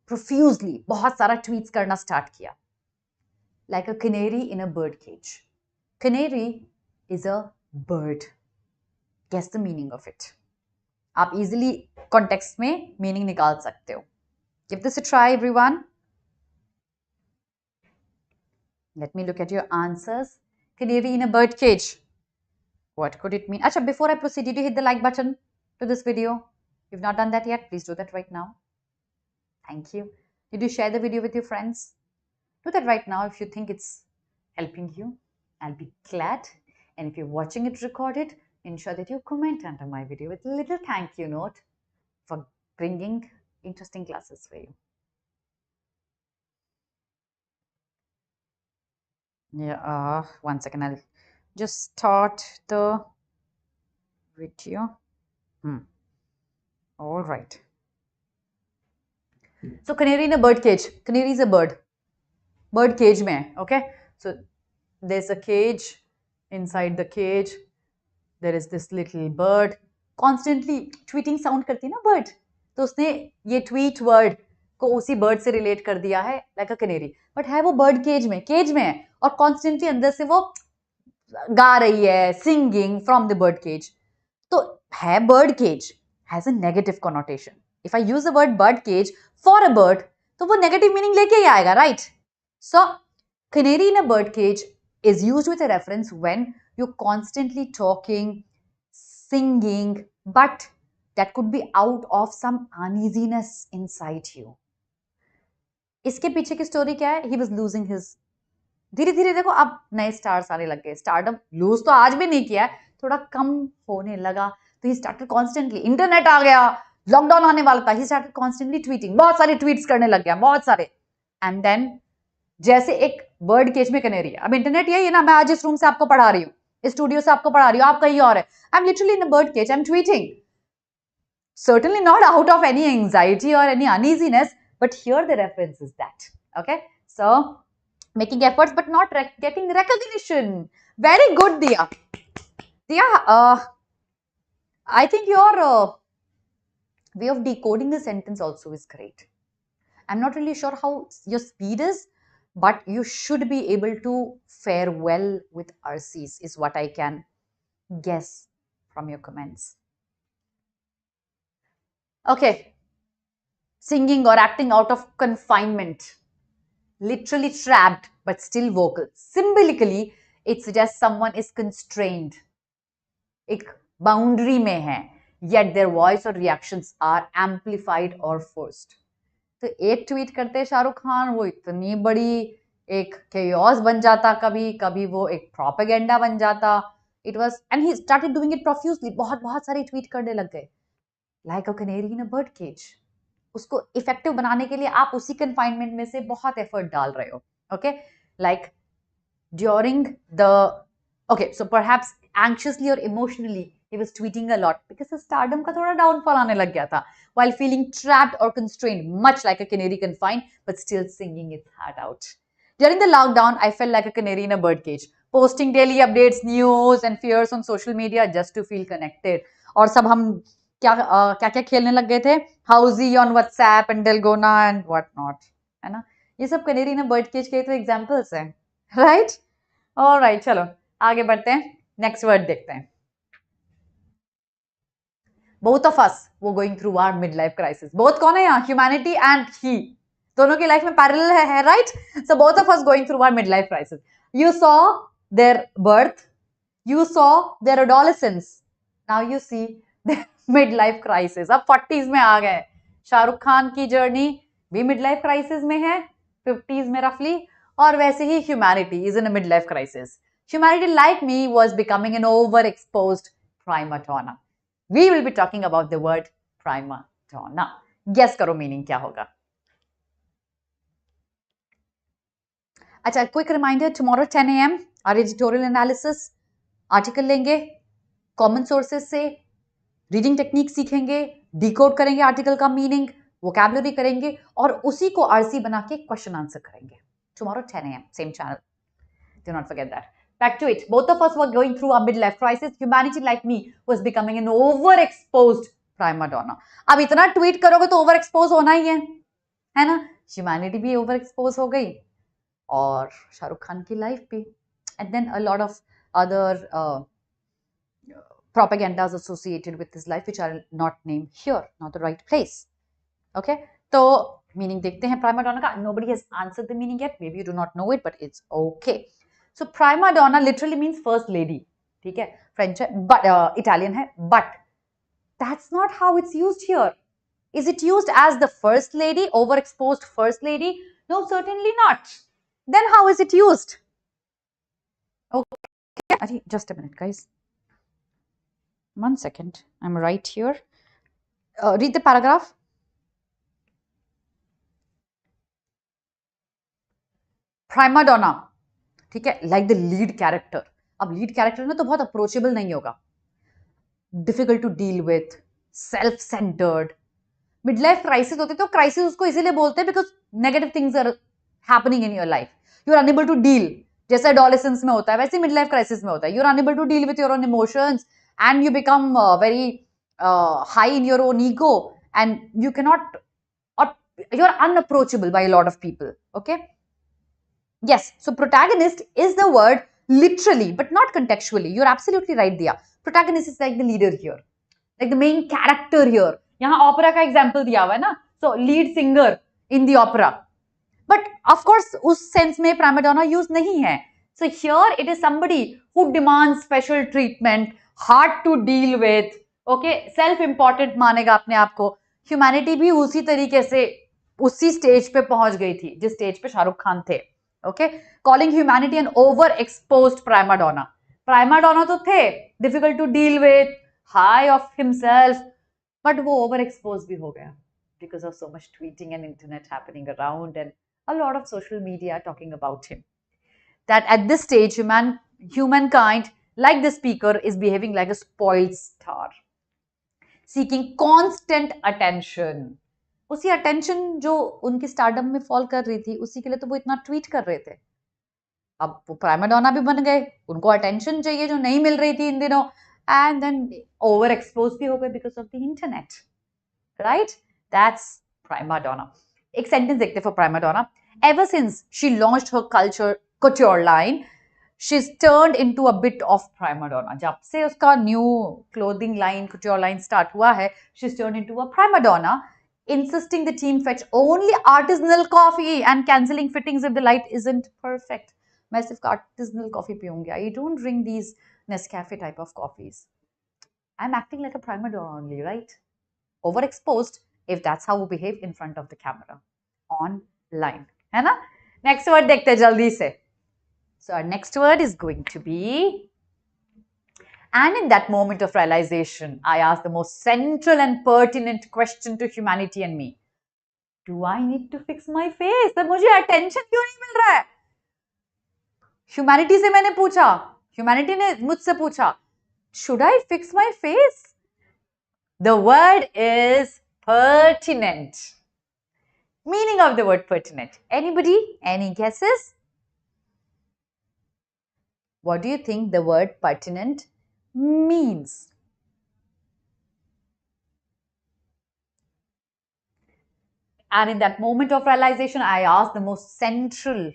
profusely. बहुत सारा tweets करना start किया. Like a canary in a bird cage. Canary is a bird. Guess the meaning of it. आप easily context में meaning निकाल सकते हो. Give this a try, everyone. Let me look at your answers. Canary in a bird cage. What could it mean? Acha, before I proceed, did you hit the like button to this video? If you've not done that yet, please do that right now. Thank you. Did you share the video with your friends? Do that right now if you think it's helping you. I'll be glad. And if you're watching it recorded, ensure that you comment under my video with a little thank you note for bringing interesting classes for you. Yeah, one second. I'll just start the video. All right. So, canary in a bird cage. Canary is a bird. Bird cage mein, okay? So, there's a cage. Inside the cage, there is this little bird. Constantly tweeting sound करती है ना bird. तो उसने ये tweet word को उसी bird से relate कर दिया है like a canary. But है वो bird cage में है और constantly अंदर से वो गा रही है, singing from the bird cage. तो है bird cage has a negative connotation. If I use the word bird cage for a bird, तो वो negative meaning लेके ही आएगा, right? So, canary in a bird cage is used with a reference when you're constantly talking, singing, but that could be out of some uneasiness inside you. इसके पीछे की story क्या है? He was losing his. धीरे धीरे देखो अब नए स्टार्स आने लग गए. स्टार्टअप लूज तो आज भी नहीं किया है, थोड़ा कम होने लगा. तो he started constantly. इंटरनेट आ गया, लॉकडाउन आने वाला था. He started constantly tweeting. बहुत सारे ट्वीट्स करने लग गया, बहुत सारे. And then जैसे एक बर्ड केज में कैनेरी है. अब इंटरनेट यही है ना, मैं आज इस रूम से आपको पढ़ा रही हूँ, इस स्टूडियो से आपको पढ़ा रही हूँ, आप कहीं और है. I am literally in a bird cage, I am tweeting. Certainly not out of any anxiety or any uneasiness, but here the reference is that. Okay, so making efforts but not getting recognition. Very good, Diya. Diya, I think your way of decoding the sentence also is great. I'm not really sure how your speed is, but you should be able to fare well with RCs is what I can guess from your comments. Okay, singing or acting out of confinement, literally trapped but still vocal. Symbolically, it suggests someone is constrained. एक boundary में है, yet their voice or reactions are amplified or forced. तो एक tweet करते शाहरुख खान, वो इतनी बड़ी एक chaos बन जाता, कभी कभी वो एक propaganda बन जाता. It was, and he started doing it profusely. बहुत सारे ट्वीट करने लग गए. Like a canary in a bird cage. उसको effective बनाने के लिए आप उसी confinement में से बहुत effort डाल रहे हो. Okay, like during the, okay, so perhaps anxiously or emotionally he was tweeting a lot because his stardom का थोड़ा downfall आने लग गया था, while feeling trapped or constrained, much like a canary confined, but still singing its heart out. During the lockdown, I felt like a canary in a bird cage, posting daily updates, news and fears on social media just to feel connected. और सब हम क्या खेलने लग गए थे, housie on WhatsApp and dalgona and what not, है ना. ये सब canary in a bird cage के तो एग्जांपल्स हैं, राइट. ऑलराइट, चलो आगे बढ़ते हैं, नेक्स्ट वर्ड देखते हैं. Both of us were going through our mid life crisis. Both कौन है यहाँ? ह्यूमैनिटी एंड ही, दोनों की लाइफ में पैरेलल है, right. So both of us going through our mid life crisis. You saw their birth, you saw their adolescence, now you see mid life crisis. अब 40s में आ गए. शाहरुख खान की journey भी mid life crisis में है, 50s में रफली. और वैसे ही humanity is in a mid life crisis. Humanity like me was becoming an over exposed primadonna. We will be talking about the word primadonna. Guess करो मीनिंग क्या होगा. अच्छा, क्विक रिमाइंडर, टुमारो 10 AM और editorial analysis, article लेंगे common sources से, reading technique सीखेंगे, decode करेंगे article का मीनिंग, वोकैबुलरी करेंगे और उसी को आरसी बना के क्वेश्चन आंसर करेंगे. Tomorrow 10 AM, same channel. Do not forget that. Back to it. Both of us were going through a midlife crisis. Humanity, like me, was becoming an overexposed prima donna. अब इतना tweet करोगे तो overexpose होना ही है ना? Humanity भी overexpose हो गई और शाहरुख खान की लाइफ भी. And then a lot of other propagandas associated with his life, which I'll not name here, not the right place. Okay, so meaning देखते हैं prima donna का. Nobody has answered the meaning yet. Maybe you do not know it, but it's okay. So prima donna literally means first lady. ठीक है, French है, but Italian है, but that's not how it's used here. Is it used as the first lady, overexposed first lady? No, certainly not. Then how is it used? Okay, just a minute, guys. 1 second. I'm right here. Read the paragraph. Prima donna, ठीक है, like the lead character. अब lead character ना तो बहुत approachable नहीं होगा. Difficult to deal with, self-centered. Midlife crisis होती तो crisis उसको इसीलिए बोलते हैं because negative things are happening in your life. You are unable to deal. जैसे adolescence में होता है वैसे midlife crisis में होता है. You are unable to deal with your own emotions and you become very high in your own ego and you cannot, or you are unapproachable by a lot of people. Okay. Yes, so protagonist is the word literally, but not contextually. You're absolutely right, Diya. Protagonist is like the leader here, like the main character here. यहाँ opera का example दिया हुआ है ना, so lead singer in the opera. But of course, उस sense में prima donna use नहीं है. So here it is somebody who demands special treatment, hard to deal with. Okay, self-important मानेगा अपने आप को. Humanity भी उसी तरीके से उसी स्टेज पे पहुंच गई थी जिस स्टेज पे शाहरुख खान थे. Okay, calling humanity an overexposed prima donna. Prima donna तो थे, difficult to deal with, high of himself, but वो overexposed भी हो गया because of so much tweeting and internet happening around and a lot of social media talking about him. That at this stage, humankind, like the speaker, is behaving like a spoiled star, seeking constant attention. उसी attention जो उनकी stardom में fall कर रही थी उसी के लिए तो वो इतना ट्वीट कर रहे थे. अब वो प्राइमा डोना भी बन गए, उनको अटेंशन चाहिए जो नहीं मिल रही थी इन दिनों, एंड देन ओवर एक्सपोज भी हो गए because of the internet. Right, that's prima donna. एक सेंटेंस देखते for prima donna. Ever since she launched her culture couture line, she's turned into a bit of prima donna. जब से उसका new clothing line couture line start हुआ है, she's turned into a prima donna, insisting the team fetch only artisanal coffee and cancelling fittings if the light isn't perfect. मैं सिर्फ artisanal coffee पीऊंगी. I don't drink these Nescafe type of coffees. I'm acting like a prima donna only, right? Overexposed if that's how we behave in front of the camera online, है ना? Next word देखते हैं जल्दी से. So our next word is going to be, and in that moment of realization, I asked the most central and pertinent question to humanity and me. Do I need to fix my face? तो मुझे attention क्यों नहीं मिल रहा है? Humanity से मैंने पूछा, humanity ने मुझसे पूछा, should I fix my face? The word is pertinent. Meaning of the word pertinent. Anybody? Any guesses? What do you think the word pertinent means? And in that moment of realization, I asked the most central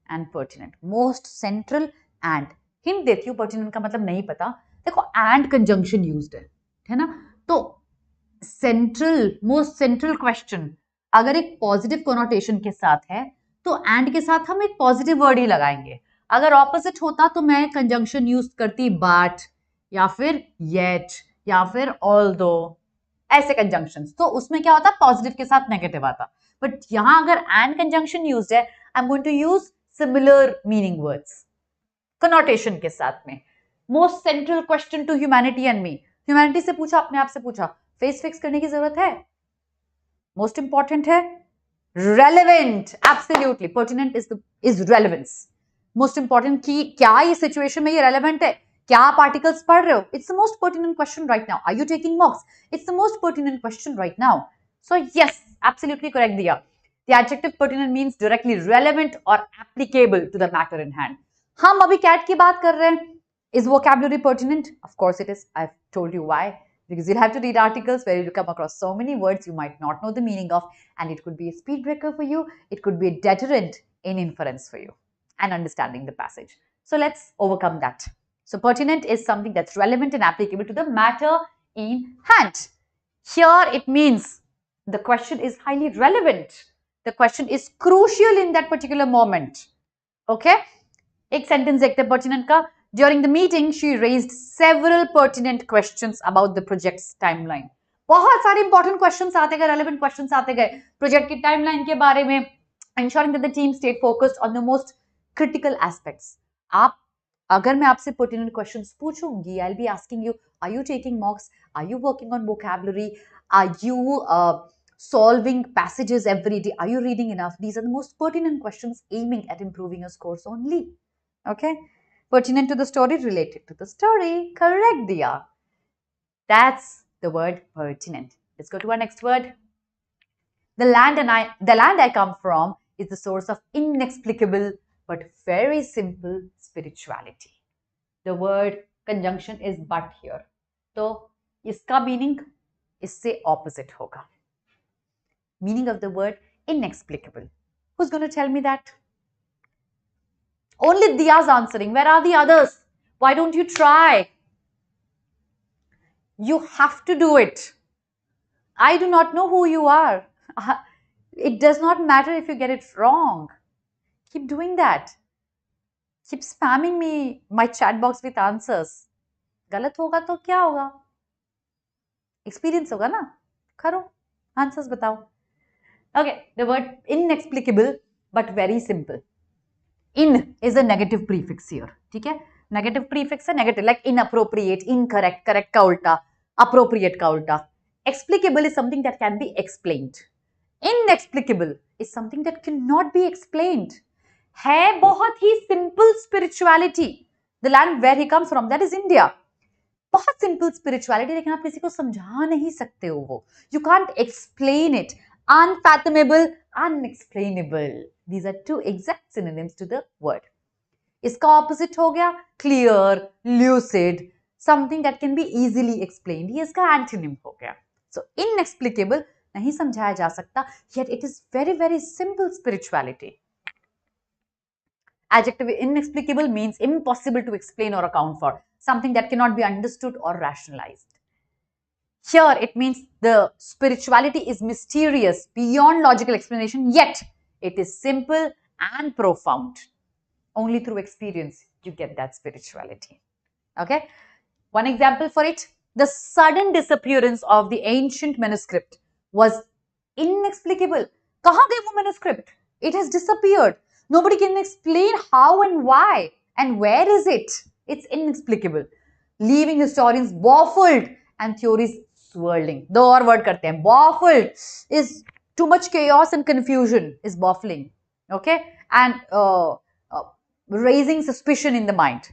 and pertinent. Most central and. Hint देती हूँ, pertinent का मतलब नहीं पता. देखो and conjunction used है ना? तो central, most central question अगर एक पॉजिटिव कोनोटेशन के साथ है तो एंड के साथ हम एक पॉजिटिव वर्ड ही लगाएंगे. अगर ऑपोजिट होता तो मैं कंजंक्शन यूज करती बट या फिर येट या फिर ऑल्दो, ऐसे कंजंक्शंस. तो उसमें क्या होता, पॉजिटिव के साथ नेगेटिव आता. बट यहां अगर एंड कंजंक्शन यूज्ड है, I am going to use similar meaning words connotation के साथ में. Most central question to humanity and me. Humanity से पूछा, अपने आप से पूछा, फेस फिक्स करने की जरूरत है? मोस्ट इंपॉर्टेंट है. relevant. Absolutely. Pertinent is relevance. Most important की क्या ये situation में ये relevant है? क्या आप articles पढ़ रहे हो? It's the most pertinent question right now. Are you taking mocks? It's the most pertinent question right now. So yes, absolutely correct, Diya. The adjective pertinent means directly relevant or applicable to the matter in hand. हम अभी cat की बात कर रहे हैं. Is vocabulary pertinent? Of course it is. I've told you why. Because you'll have to read articles where you'll come across so many words you might not know the meaning of, and it could be a speed breaker for you, it could be a deterrent in inference for you and understanding the passage. So let's overcome that. So pertinent is something that's relevant and applicable to the matter in hand. Here it means the question is highly relevant. The question is crucial in that particular moment. Okay? एक sentence देखते हैं pertinent का. During the meeting, she raised several pertinent questions about the project's timeline. बहुत सारे important questions आते गए, relevant questions आते गए. Project की timeline के बारे में, ensuring that the team stayed focused on the most critical aspects. आप अगर मैं आपसे pertinent questions पूछूंगी, I'll be asking you, are you taking mocks? Are you working on vocabulary? Are you solving passages every day? Are you reading enough? These are the most pertinent questions aiming at improving your scores only. Okay? Pertinent to the story, related to the story. Correct, Diya. That's the word pertinent. Let's go to our next word. The land I come from is the source of inexplicable but very simple spirituality. The word conjunction is but here. So, iska meaning isse opposite hoga. Meaning of the word inexplicable. Who's going to tell me that? Only Diya's answering. Where are the others? Why don't you try? You have to do it. I do not know who you are. It does not matter if you get it wrong. Keep doing that. Keep spamming me my chat box with answers. गलत होगा तो क्या होगा? Experience होगा ना? करो. Answers बताओ. Okay, the word inexplicable but very simple. In is a negative prefix here. ठीक है? Negative prefix है negative, like inappropriate, incorrect, correct का उल्टा, appropriate का उल्टा. Explicable is something that can be explained. Inexplicable is something that cannot be explained. है बहुत ही simple spirituality. The land where he comes from, that is India. बहुत simple spirituality, लेकिन आप किसी को समझा नहीं सकते हो वो. You can't explain it. Unfathomable, unexplainable. These are two exact synonyms to the word. इसका opposite हो गया clear, lucid, something that can be easily explained. ये इसका antonym हो गया. So inexplicable नहीं समझाया जा सकता, yet it is very very simple spirituality. Adjective inexplicable means impossible to explain or account for, something that cannot be understood or rationalized. Here it means the spirituality is mysterious, beyond logical explanation, yet it is simple and profound. Only through experience you get that spirituality. Okay? One example for it, the sudden disappearance of the ancient manuscript was inexplicable. कहाँ गई वो manuscript? It has disappeared. Nobody can explain how and why and where is it. It's inexplicable, leaving historians baffled and theories swirling. दो और word करते हैं. Baffled is too much chaos and confusion is baffling. Okay? And raising suspicion in the mind.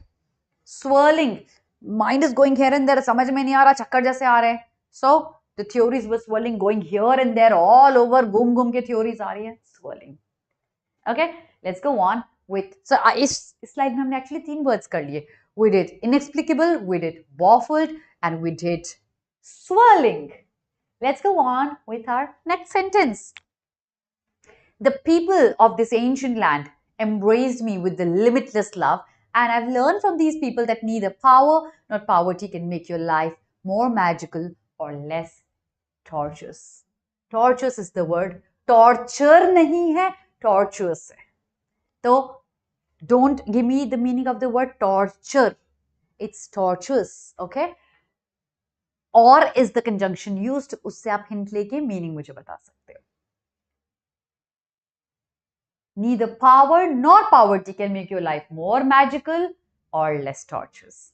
Swirling, mind is going here and there, समझ में नहीं आ रहा, चक्कर जैसे आ रहे हैं. So the theories were swirling, going here and there, all over, घूम के theories आ रही है, swirling. Okay, let's go on with. So इस slide में हमने actually 3 words कर लिए. We did inexplicable, we did baffled, and we did swirling. Let's go on with our next sentence. The people of this ancient land embraced me with the limitless love, and I've learned from these people that neither power nor poverty can make your life more magical or less torturous. Torturous is the word. Torture नहीं है, torturous है. So don't give me the meaning of the word torture. It's torturous. Okay? Or is the conjunction used? उससे आप hint लेके meaning मुझे बता सकते हो. Neither power nor poverty can make your life more magical or less torturous.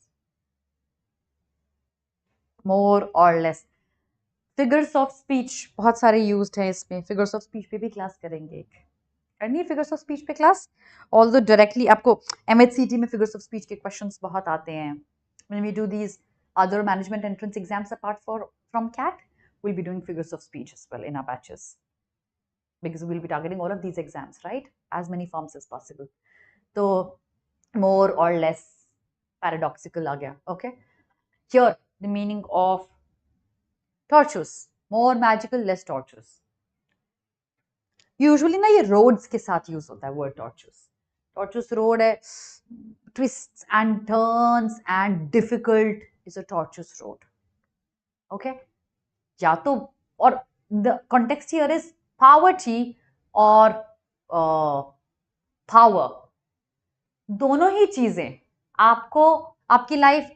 More or less. Figures of speech बहुत सारे used हैं इसमें, फिगर्स ऑफ स्पीच पे भी क्लास करेंगे एक, करनी है फिगर्स ऑफ स्पीच पे क्लास। ऑल्दो डायरेक्टली आपको एमएचसीटी में फिगर्स ऑफ स्पीच के क्वेश्चंस बहुत आते हैं। When we do these other management entrance exams apart from CAT, we'll be doing figures of speech as well in our batches, because we'll be targeting all of these exams, right? As many forms as possible. So more or less paradoxical aa gaya, okay? Here the meaning of tortuous, more magical, less tortuous. Usually ना ये roads के साथ use होता है word tortures. Tortures road है, twists and turns and difficult is a tortures road, okay? या तो, और the context here is poverty और पावर, दोनों ही चीजें आपको आपकी लाइफ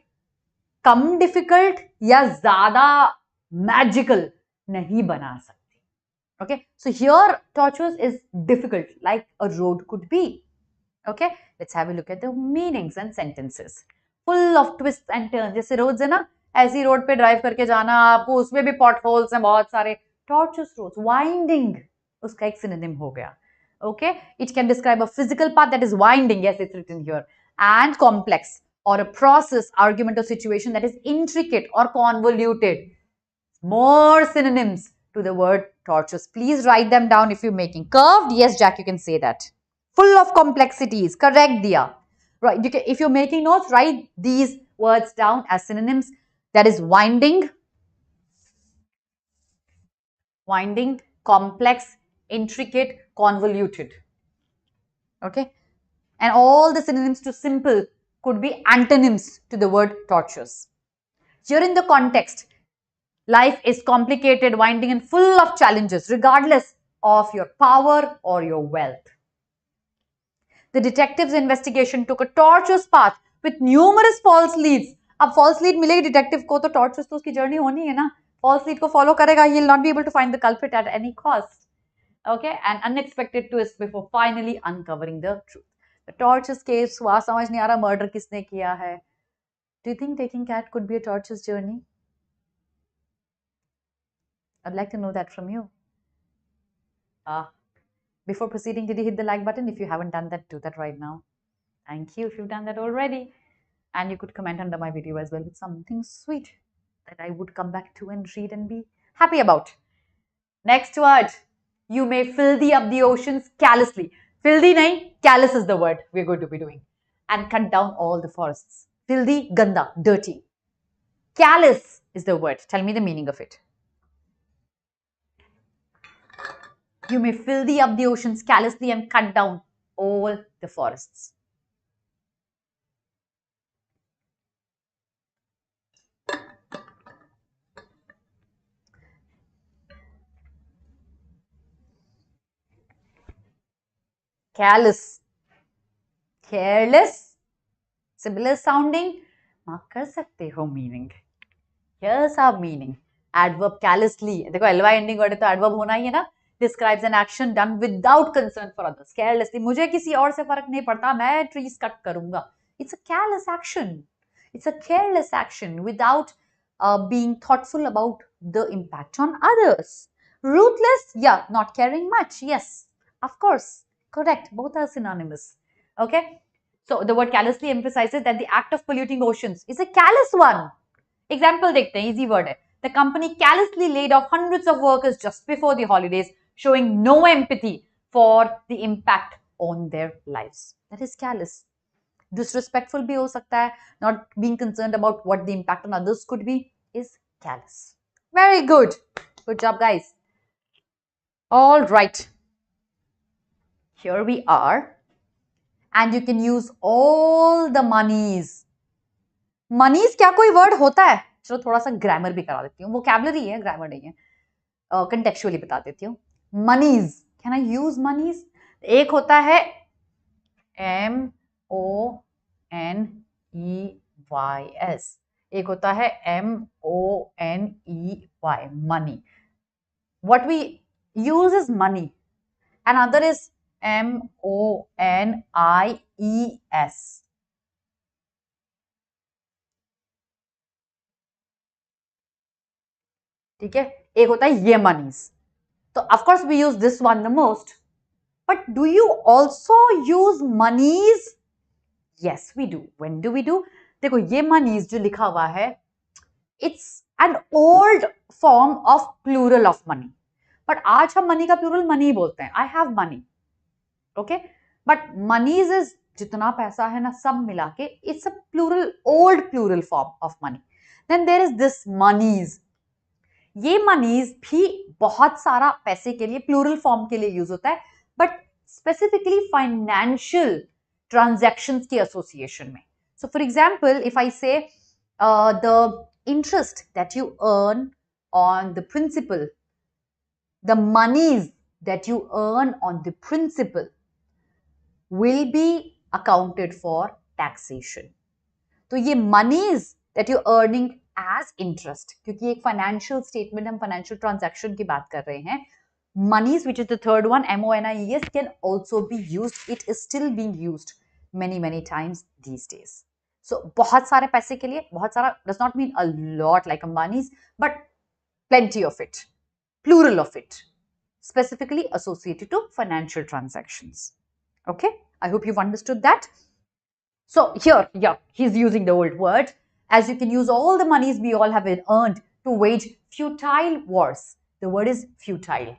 कम डिफिकल्ट या ज्यादा मैजिकल नहीं बना सकती। Okay, so here tortuous is difficult, like a road could be. Okay, let's have a look at the meanings and sentences. Full of twists and turns. जैसे roads है ना, ऐसी रोड पे ड्राइव करके जाना आपको, उसमें भी potholes हैं बहुत सारे। Tortuous roads, winding, उसका एक synonym हो गया. Okay, it can describe a physical path that is winding. Yes, it's written here. And complex, or a process, argument, or situation that is intricate or convoluted. More synonyms to the word tortuous. Please write them down if you're making. Curved, yes, Jack, you can say that. Full of complexities, correct, Dia. Right, you can, if you're making notes, write these words down as synonyms. That is winding, complex, intricate, convoluted. Okay, and all the synonyms to simple could be antonyms to the word tortuous. Here in the context, life is complicated, winding, and full of challenges, regardless of your power or your wealth. The detective's investigation took a tortuous path with numerous false leads. अब false lead मिलेगी detective को, तो tortuous तो उसकी journey होनी है ना. False lead को follow करेगा, he will not be able to find the culprit at any cost. Okay, an unexpected twist before finally uncovering the truth. The tortuous case हुआ, समझ नहीं आ रहा murder किसने किया है. Do you think taking cat could be a tortuous journey? I'd like to know that from you. Before proceeding, did you hit the like button? If you haven't done that, do that right now. Thank you if you've done that already. And you could comment under my video as well with something sweet that I would come back to and read and be happy about. Next word. You may filthy up the oceans callously. Filthy nahi, callous is the word we're going to be doing. And cut down all the forests. Filthy, ganda, dirty. Callous is the word. Tell me the meaning of it. You may filthy up the oceans callously and cut down all the forests. Callous, careless, similar sounding. Mark कर सकते हो meaning. Here's our meaning. Adverb callously. देखो ly ending word है तो adverb होना ही है ना. Describes an action done without concern for others. Carelessly. मुझे किसी और से फर्क नहीं पड़ता, मैं trees cut करूंगा. It's a careless action. It's a careless action without being thoughtful about the impact on others. Ruthless, yeah, not caring much. Yes, of course. Correct. Both are synonymous. Okay. So the word callously emphasizes that the act of polluting oceans is a callous one. Example देखते हैं, easy word है. The company callously laid off hundreds of workers just before the holidays, showing no empathy for the impact on their lives. That is callous. Disrespectful भी हो सकता है. Not being concerned about what the impact on others could be is callous. Very good. Good job, guys. All right. Here we are. And you can use all the monies. Monies क्या कोई word होता है? चलो थोड़ा सा grammar भी करा देती हूँ. Vocabulary है, grammar नहीं है. Contextually बता देती हूँ. Monies. Can I use monies? एक होता है MONEYS. एक होता है MONEY. Money. What we use is money. Another is MONIES. ठीक है, एक होता है ये monies. So of course we use this one the most. But do you also use monies? Yes, we do. When do we do? देखो ये monies जो लिखा हुआ है, it's an old form of plural of money. But आज हम money का plural money बोलते हैं. I have money. Okay? But monies is जितना पैसा है ना सब मिला के, it's a plural, old plural form of money. Then there is this monies. ये monies भी बहुत सारा पैसे के लिए plural form के लिए यूज होता है, but specifically financial transactions की association में. So for example, if I say the interest that you earn on the principal, the monies that you earn on the principal will be accounted for taxation. तो ये monies that you're earning as interest, क्योंकि एक financial statement हम financial transaction की बात कर रहे हैं. Monies, which is the third one, MONIES, can also be used. It is still being used many times these days. So बहुत सारे पैसे के लिए, बहुत सारा does not mean a lot like a monies, but plenty of it, plural of it, specifically associated to financial transactions. Okay, I hope you've understood that. So here, yeah, he's using the old word. As you can use all the monies we all have earned to wage futile wars. The word is futile.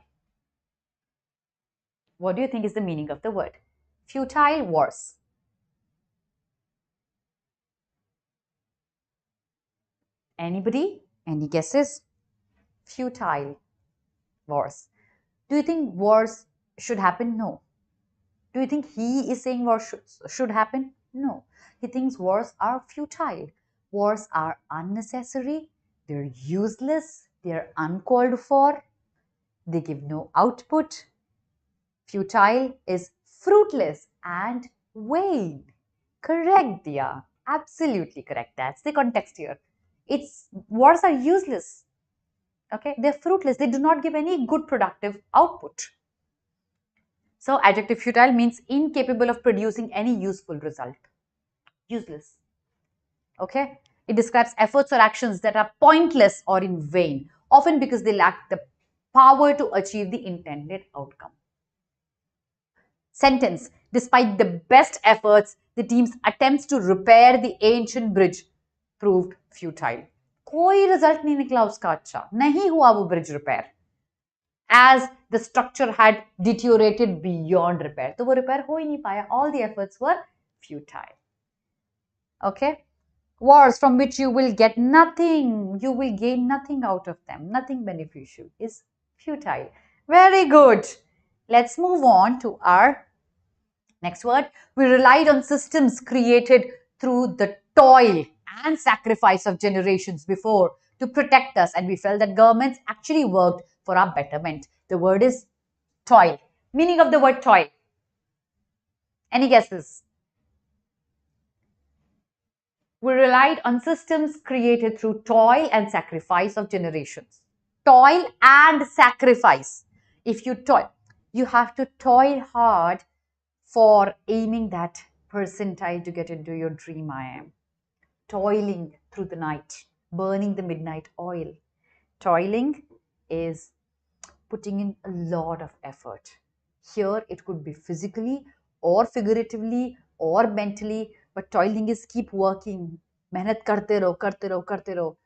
What do you think is the meaning of the word? Futile wars. Anybody? Any guesses? Futile wars. Do you think wars should happen? No. Do you think he is saying wars should happen? No. He thinks wars are futile. Wars are unnecessary. They're useless. They're uncalled for. They give no output. Futile is fruitless and vain. Correct, Diya. Absolutely correct. That's the context here. Wars are useless. Okay, they're fruitless. They do not give any good productive output. So adjective futile means incapable of producing any useful result. Useless. Okay, it describes efforts or actions that are pointless or in vain, often because they lack the power to achieve the intended outcome. Sentence: despite the best efforts, the team's attempts to repair the ancient bridge proved futile. कोई result नहीं निकला उसका अच्छा, नहीं हुआ वो bridge repair. As the structure had deteriorated beyond repair, तो वो रिपेयर हो ही नहीं पाया. All the efforts were futile. Okay, wars from which you will get nothing, you will gain nothing out of them, nothing beneficial, is futile. Very good. Let's move on to our next word. We relied on systems created through the toil and sacrifice of generations before to protect us, and we felt that governments actually worked for our betterment. The word is toil. Meaning of the word toil. Any guesses? We relied on systems created through toil and sacrifice of generations. Toil and sacrifice. If you toil, you have to toil hard for aiming that percentile to get into your dream IIM. Toiling through the night, burning the midnight oil. Toiling is putting in a lot of effort. Here it could be physically or figuratively or mentally, but toiling is keep working. मेहनत करते रहो, करते रहो, करते रहो.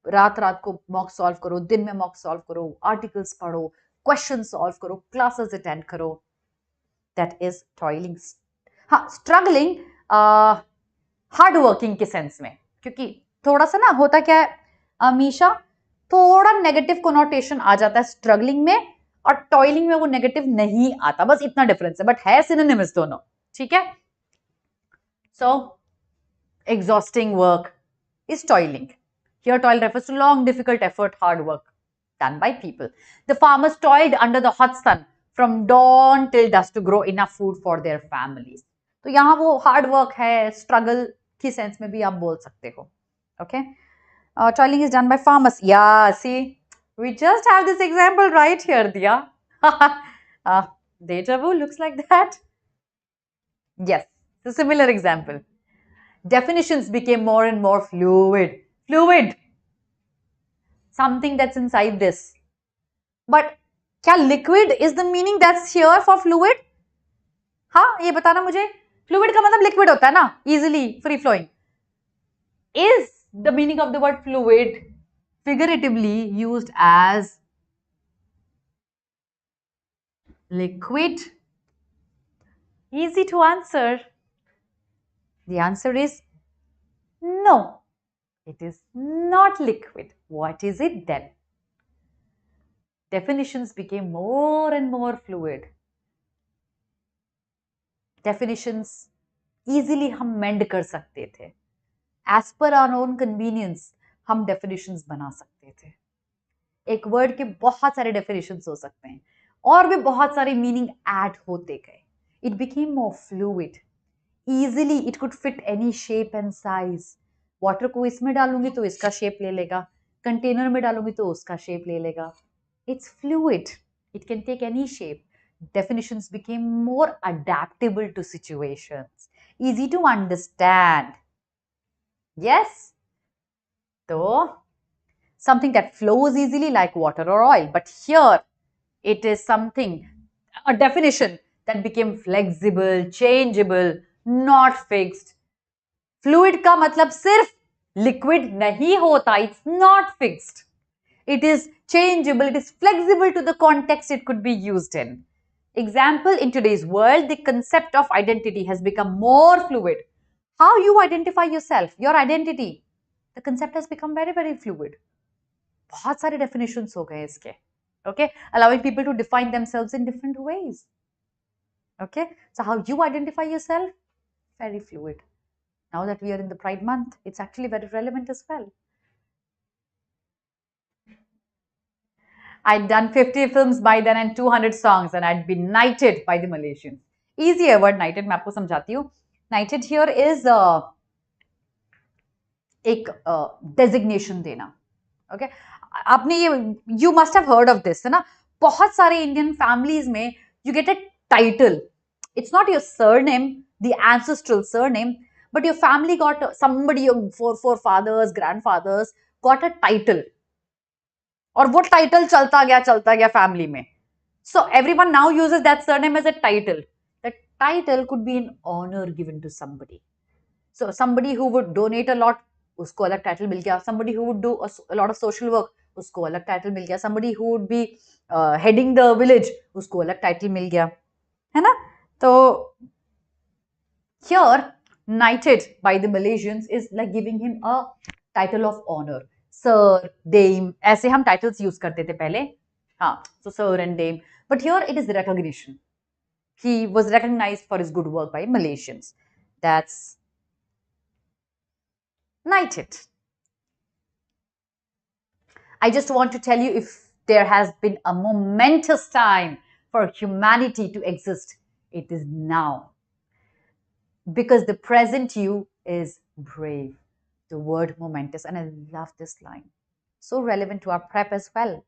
रात रात को मॉक सॉल्व करो, दिन में मॉक सॉल्व करो, आर्टिकल्स पढ़ो, क्वेश्चन सॉल्व करो, क्लासेस अटेंड करो. That is toiling. हाँ, struggling हार्ड वर्किंग के सेंस में, क्योंकि थोड़ा सा ना होता क्या है अमीशा, थोड़ा नेगेटिव कोनोटेशन आ जाता है स्ट्रगलिंग में, और टॉयलिंग में वो नेगेटिव नहीं आता. बस इतना डिफरेंस है, बट है सिनोनिम्स दोनों. ठीक है. सो exhausting work is toiling. Here toil refers to long, difficult effort, hard work done by people. The farmers toiled under the hot sun from dawn till dusk to grow enough food for their families. तो यहाँ वो hard work है, struggle की sense में भी आप बोल सकते हो. Okay. Toiling is done by farmers. Yeah, see, we just have this example right here, Diya. Deja vu looks like that. Yes, it's a similar example. Definitions became more and more fluid. Fluid. Something that's inside this. But क्या liquid is the meaning that's here for fluid? हाँ, ये बताना मुझे. Fluid का मतलब liquid होता है ना, easily free flowing. Is the meaning of the word fluid figuratively used as liquid? Easy to answer. The answer is no. It is not liquid. What is it then? Definitions became more and more fluid. Definitions easily हम mend कर सकते थे. As per our own convenience, हम definitions बना सकते थे. एक word के बहुत सारे definitions हो सकते हैं और भी बहुत सारे meaning add होते गए. It became more fluid. Easily it could fit any shape and size. Water को इसमें डालूंगी तो इसका shape ले लेगा. Container में डालूंगी तो उसका shape ले लेगा. It's fluid. It can take any shape. Definitions became more adaptable to situations. Easy to understand. Yes? So, something that flows easily like water or oil. But here, it is something, a definition that became flexible, changeable, not fixed. Fluid का मतलब सिर्फ liquid नहीं होता. It's not fixed. It is changeable. It is flexible to the context it could be used in. Example, in today's world, the concept of identity has become more fluid. How you identify yourself, your identity, the concept has become very, very fluid. बहुत सारे definitions हो गए इसके. Okay, allowing people to define themselves in different ways. Okay, so how you identify yourself, very fluid. Now that we are in the Pride month, it's actually very relevant as well. I'd done 50 films by then and 200 songs and I'd been knighted by the Malaysians. Easier word knighted, मैं आपको समझाती हूँ. Knighted here is एक designation देना. Okay, आपने ये you must have heard of this है ना. बहुत सारे Indian families में you get a title. It's not your surname, the ancestral surname, but your family got somebody, your forefathers, grandfathers got a title. और वो title चलता गया family में. So everyone now uses that surname as a title. That title could be an honor given to somebody. So somebody who would donate a lot, उसको अलग title मिल गया. Somebody who would do a lot of social work, उसको अलग title मिल गया. Somebody who would be heading the village, उसको अलग title मिल गया. है ना? तो here, knighted by the Malaysians is like giving him a title of honor. Sir, dame, ऐसे हम titles use करते थे पहले. हाँ, so sir and dame. But here it is recognition. He was recognized for his good work by Malaysians. That's knighted. I just want to tell you, if there has been a momentous time for humanity to exist, it is now. Because the present you is brave. The word momentous, and I love this line. So relevant to our prep as well.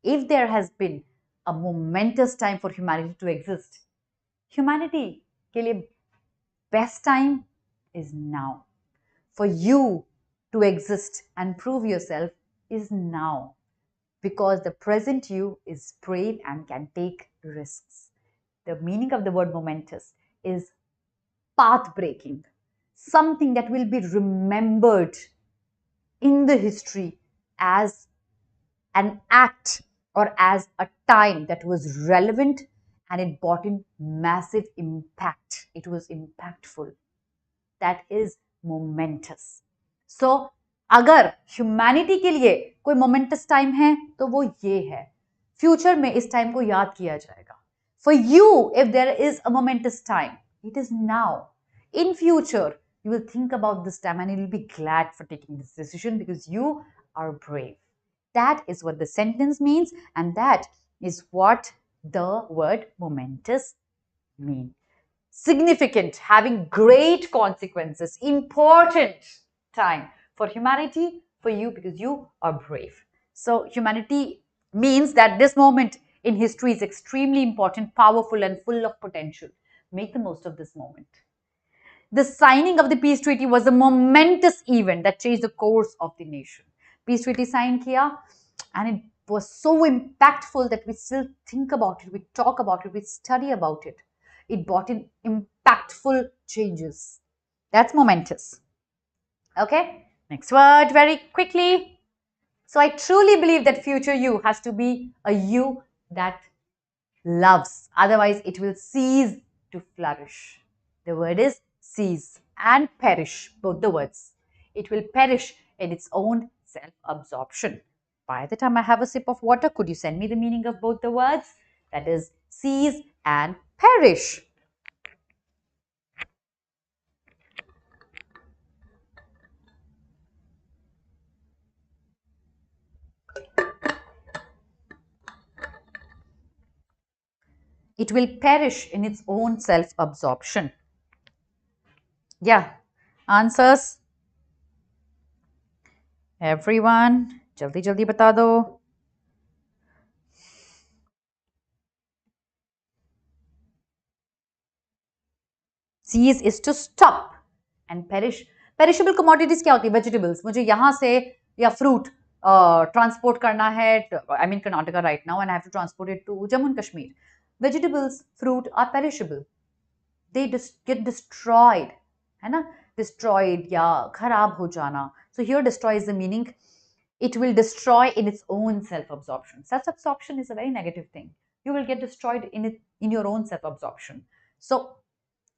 If there has been a momentous time for humanity to exist, humanity के लिए best time is now. For you to exist and prove yourself is now. Because the present you is brave and can take risks. The meaning of the word momentous is path breaking. Something that will be remembered in the history as an act or as a time that was relevant and it brought in massive impact. It was impactful. That is momentous. So, अगर humanity के लिए कोई momentous time है तो वो ये है. Future में इस time को याद किया जाएगा. For you, if there is a momentous time, it is now. In future, you will think about this time and you will be glad for taking this decision because you are brave. That is what the sentence means, and that is what the word momentous means. Significant, having great consequences, important time for humanity, for you, because you are brave. So humanity means that this moment in history is extremely important, powerful and full of potential. Make the most of this moment. The signing of the peace treaty was a momentous event that changed the course of the nation. Peace treaty sign किया and it was so impactful that we still think about it, we talk about it, we study about it. It brought in impactful changes. That's momentous. Okay, next word very quickly. So I truly believe that future you has to be a you that loves. Otherwise, it will cease to flourish. The word is cease and perish, both the words. It will perish in its own self-absorption. By the time I have a sip of water, could you send me the meaning of both the words? That is cease and perish. It will perish in its own self-absorption. Yeah, answers? Everyone, jaldi jaldi bata do. Cease is to stop and perish. Perishable commodities क्या होती है? Vegetables. मुझे यहाँ से या fruit transport करना है. I mean Karnataka right now, and I have to transport it to Jammu and Kashmir. Vegetables, fruit are perishable. They get destroyed, है ना? Destroyed या खराब हो जाना. So here destroy is the meaning. It will destroy in its own self-absorption. Self-absorption is a very negative thing. You will get destroyed in your own self-absorption. So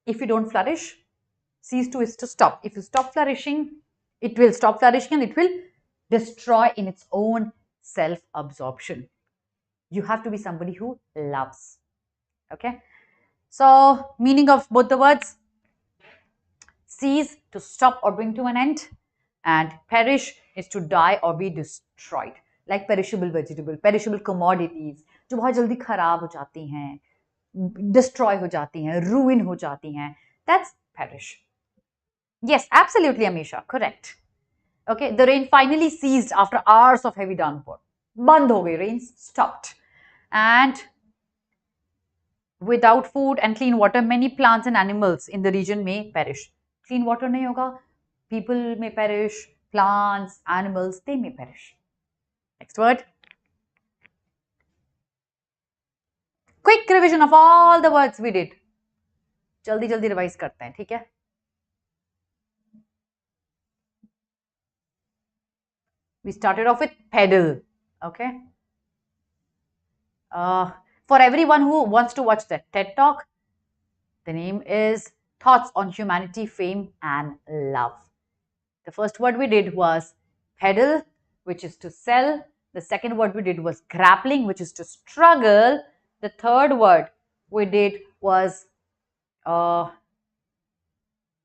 if you don't flourish, cease to is to stop. If you stop flourishing, it will stop flourishing and it will destroy in its own self-absorption. You have to be somebody who loves. Okay. So meaning of both the words: cease, to stop or bring to an end, and perish is to die or be destroyed. Like perishable vegetable, perishable commodities, जो बहुत जल्दी खराब हो जाती हैं, destroy हो जाती हैं, ruin हो जाती हैं. That's perish. Yes, absolutely, Amisha. Correct. Okay, the rain finally ceased after hours of heavy downpour. बंद हो गई, rain stopped. And without food and clean water, many plants and animals in the region may perish. Clean water नहीं होगा, people may perish, plants, animals, they may perish. Next word. Quick revision of all the words we did. जल्दी जल्दी revise करते हैं, ठीक है? We started off with peddle. Okay. For everyone who wants to watch that TED Talk, the name is Thoughts on Humanity, Fame and Love. The first word we did was peddle, which is to sell. The second word we did was grappling, which is to struggle. The third word we did was,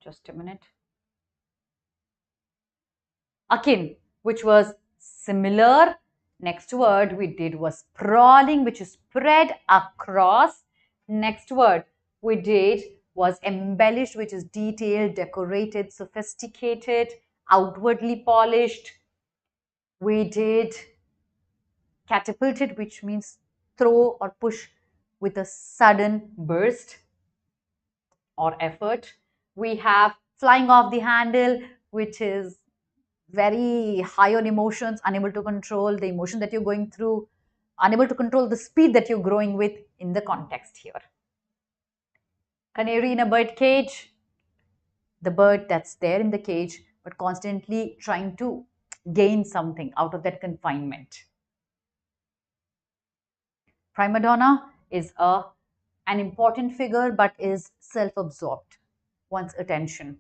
just a minute, akin, which was similar. Next word we did was sprawling, which is spread across. Next word we did was embellished, which is detailed, decorated, sophisticated, outwardly polished. We did catapulted, which means throw or push with a sudden burst or effort. We have flying off the handle, which is very high on emotions, unable to control the emotion that you're going through, unable to control the speed that you're growing with in the context here. Canary in a bird cage, the bird that's there in the cage but constantly trying to gain something out of that confinement. Primadonna is an important figure but is self-absorbed, wants attention.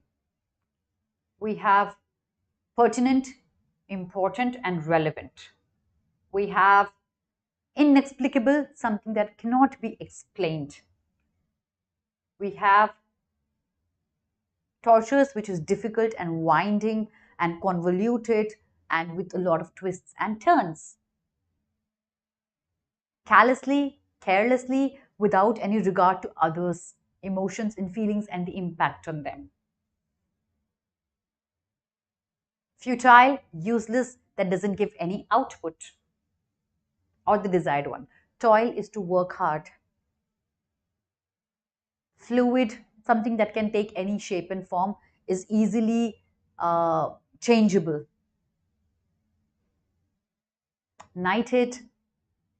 We have pertinent, important and relevant. We have inexplicable, something that cannot be explained. We have torturous, which is difficult and winding and convoluted and with a lot of twists and turns. Callously, carelessly, without any regard to others' emotions and feelings and the impact on them. Futile, useless, that doesn't give any output or the desired one. Toil is to work hard. Fluid, something that can take any shape and form, is easily changeable. Knighted,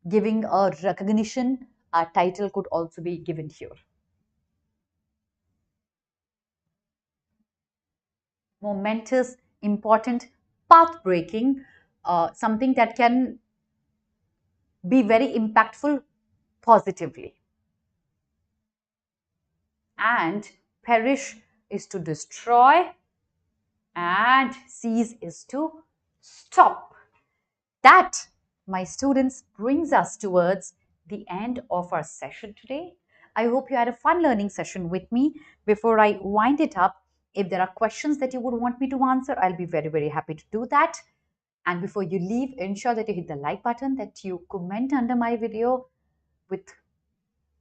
giving a recognition, a title could also be given here. Momentous, important, path breaking, something that can be very impactful positively. And perish is to destroy, and cease is to stop. That, my students, brings us towards the end of our session today. I hope you had a fun learning session with me. Before I wind it up, if there are questions that you would want me to answer, I'll be very, very happy to do that. And before you leave, ensure that you hit the like button, that you comment under my video with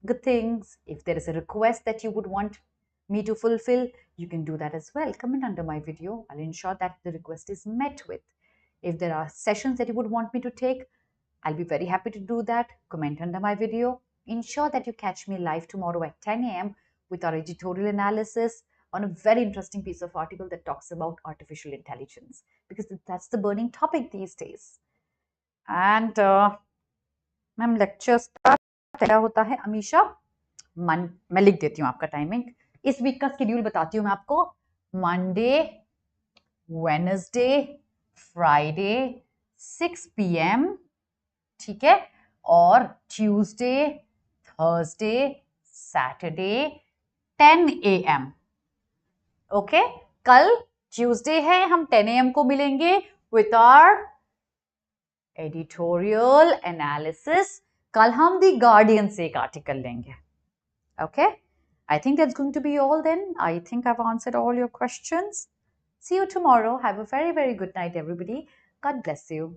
good things. If there is a request that you would want me to fulfill, you can do that as well. Comment under my video. I'll ensure that the request is met with. If there are sessions that you would want me to take, I'll be very happy to do that. Comment under my video. Ensure that you catch me live tomorrow at 10 a.m. with our editorial analysis on a very interesting piece of article that talks about artificial intelligence, because that's the burning topic these days. And ma'am lecture start क्या होता है अमीशा? मैं लिख देती हूँ आपका timing. इस week का शेड्यूल बताती हूँ मैं आपको. मंडे, वेडनेसडे, फ्राइडे 6 PM, ठीक है, और Tuesday, Thursday, Saturday 10 AM. Okay, कल ट्यूसडे है, हम 10 AM को मिलेंगे विथ आवर एडिटोरियल एनालिसिस. कल हम द गार्डियन से एक आर्टिकल लेंगे. Okay, I think that's going to be all then. I think I've answered all your questions. See you tomorrow. Have a very, very good night, everybody. God bless you.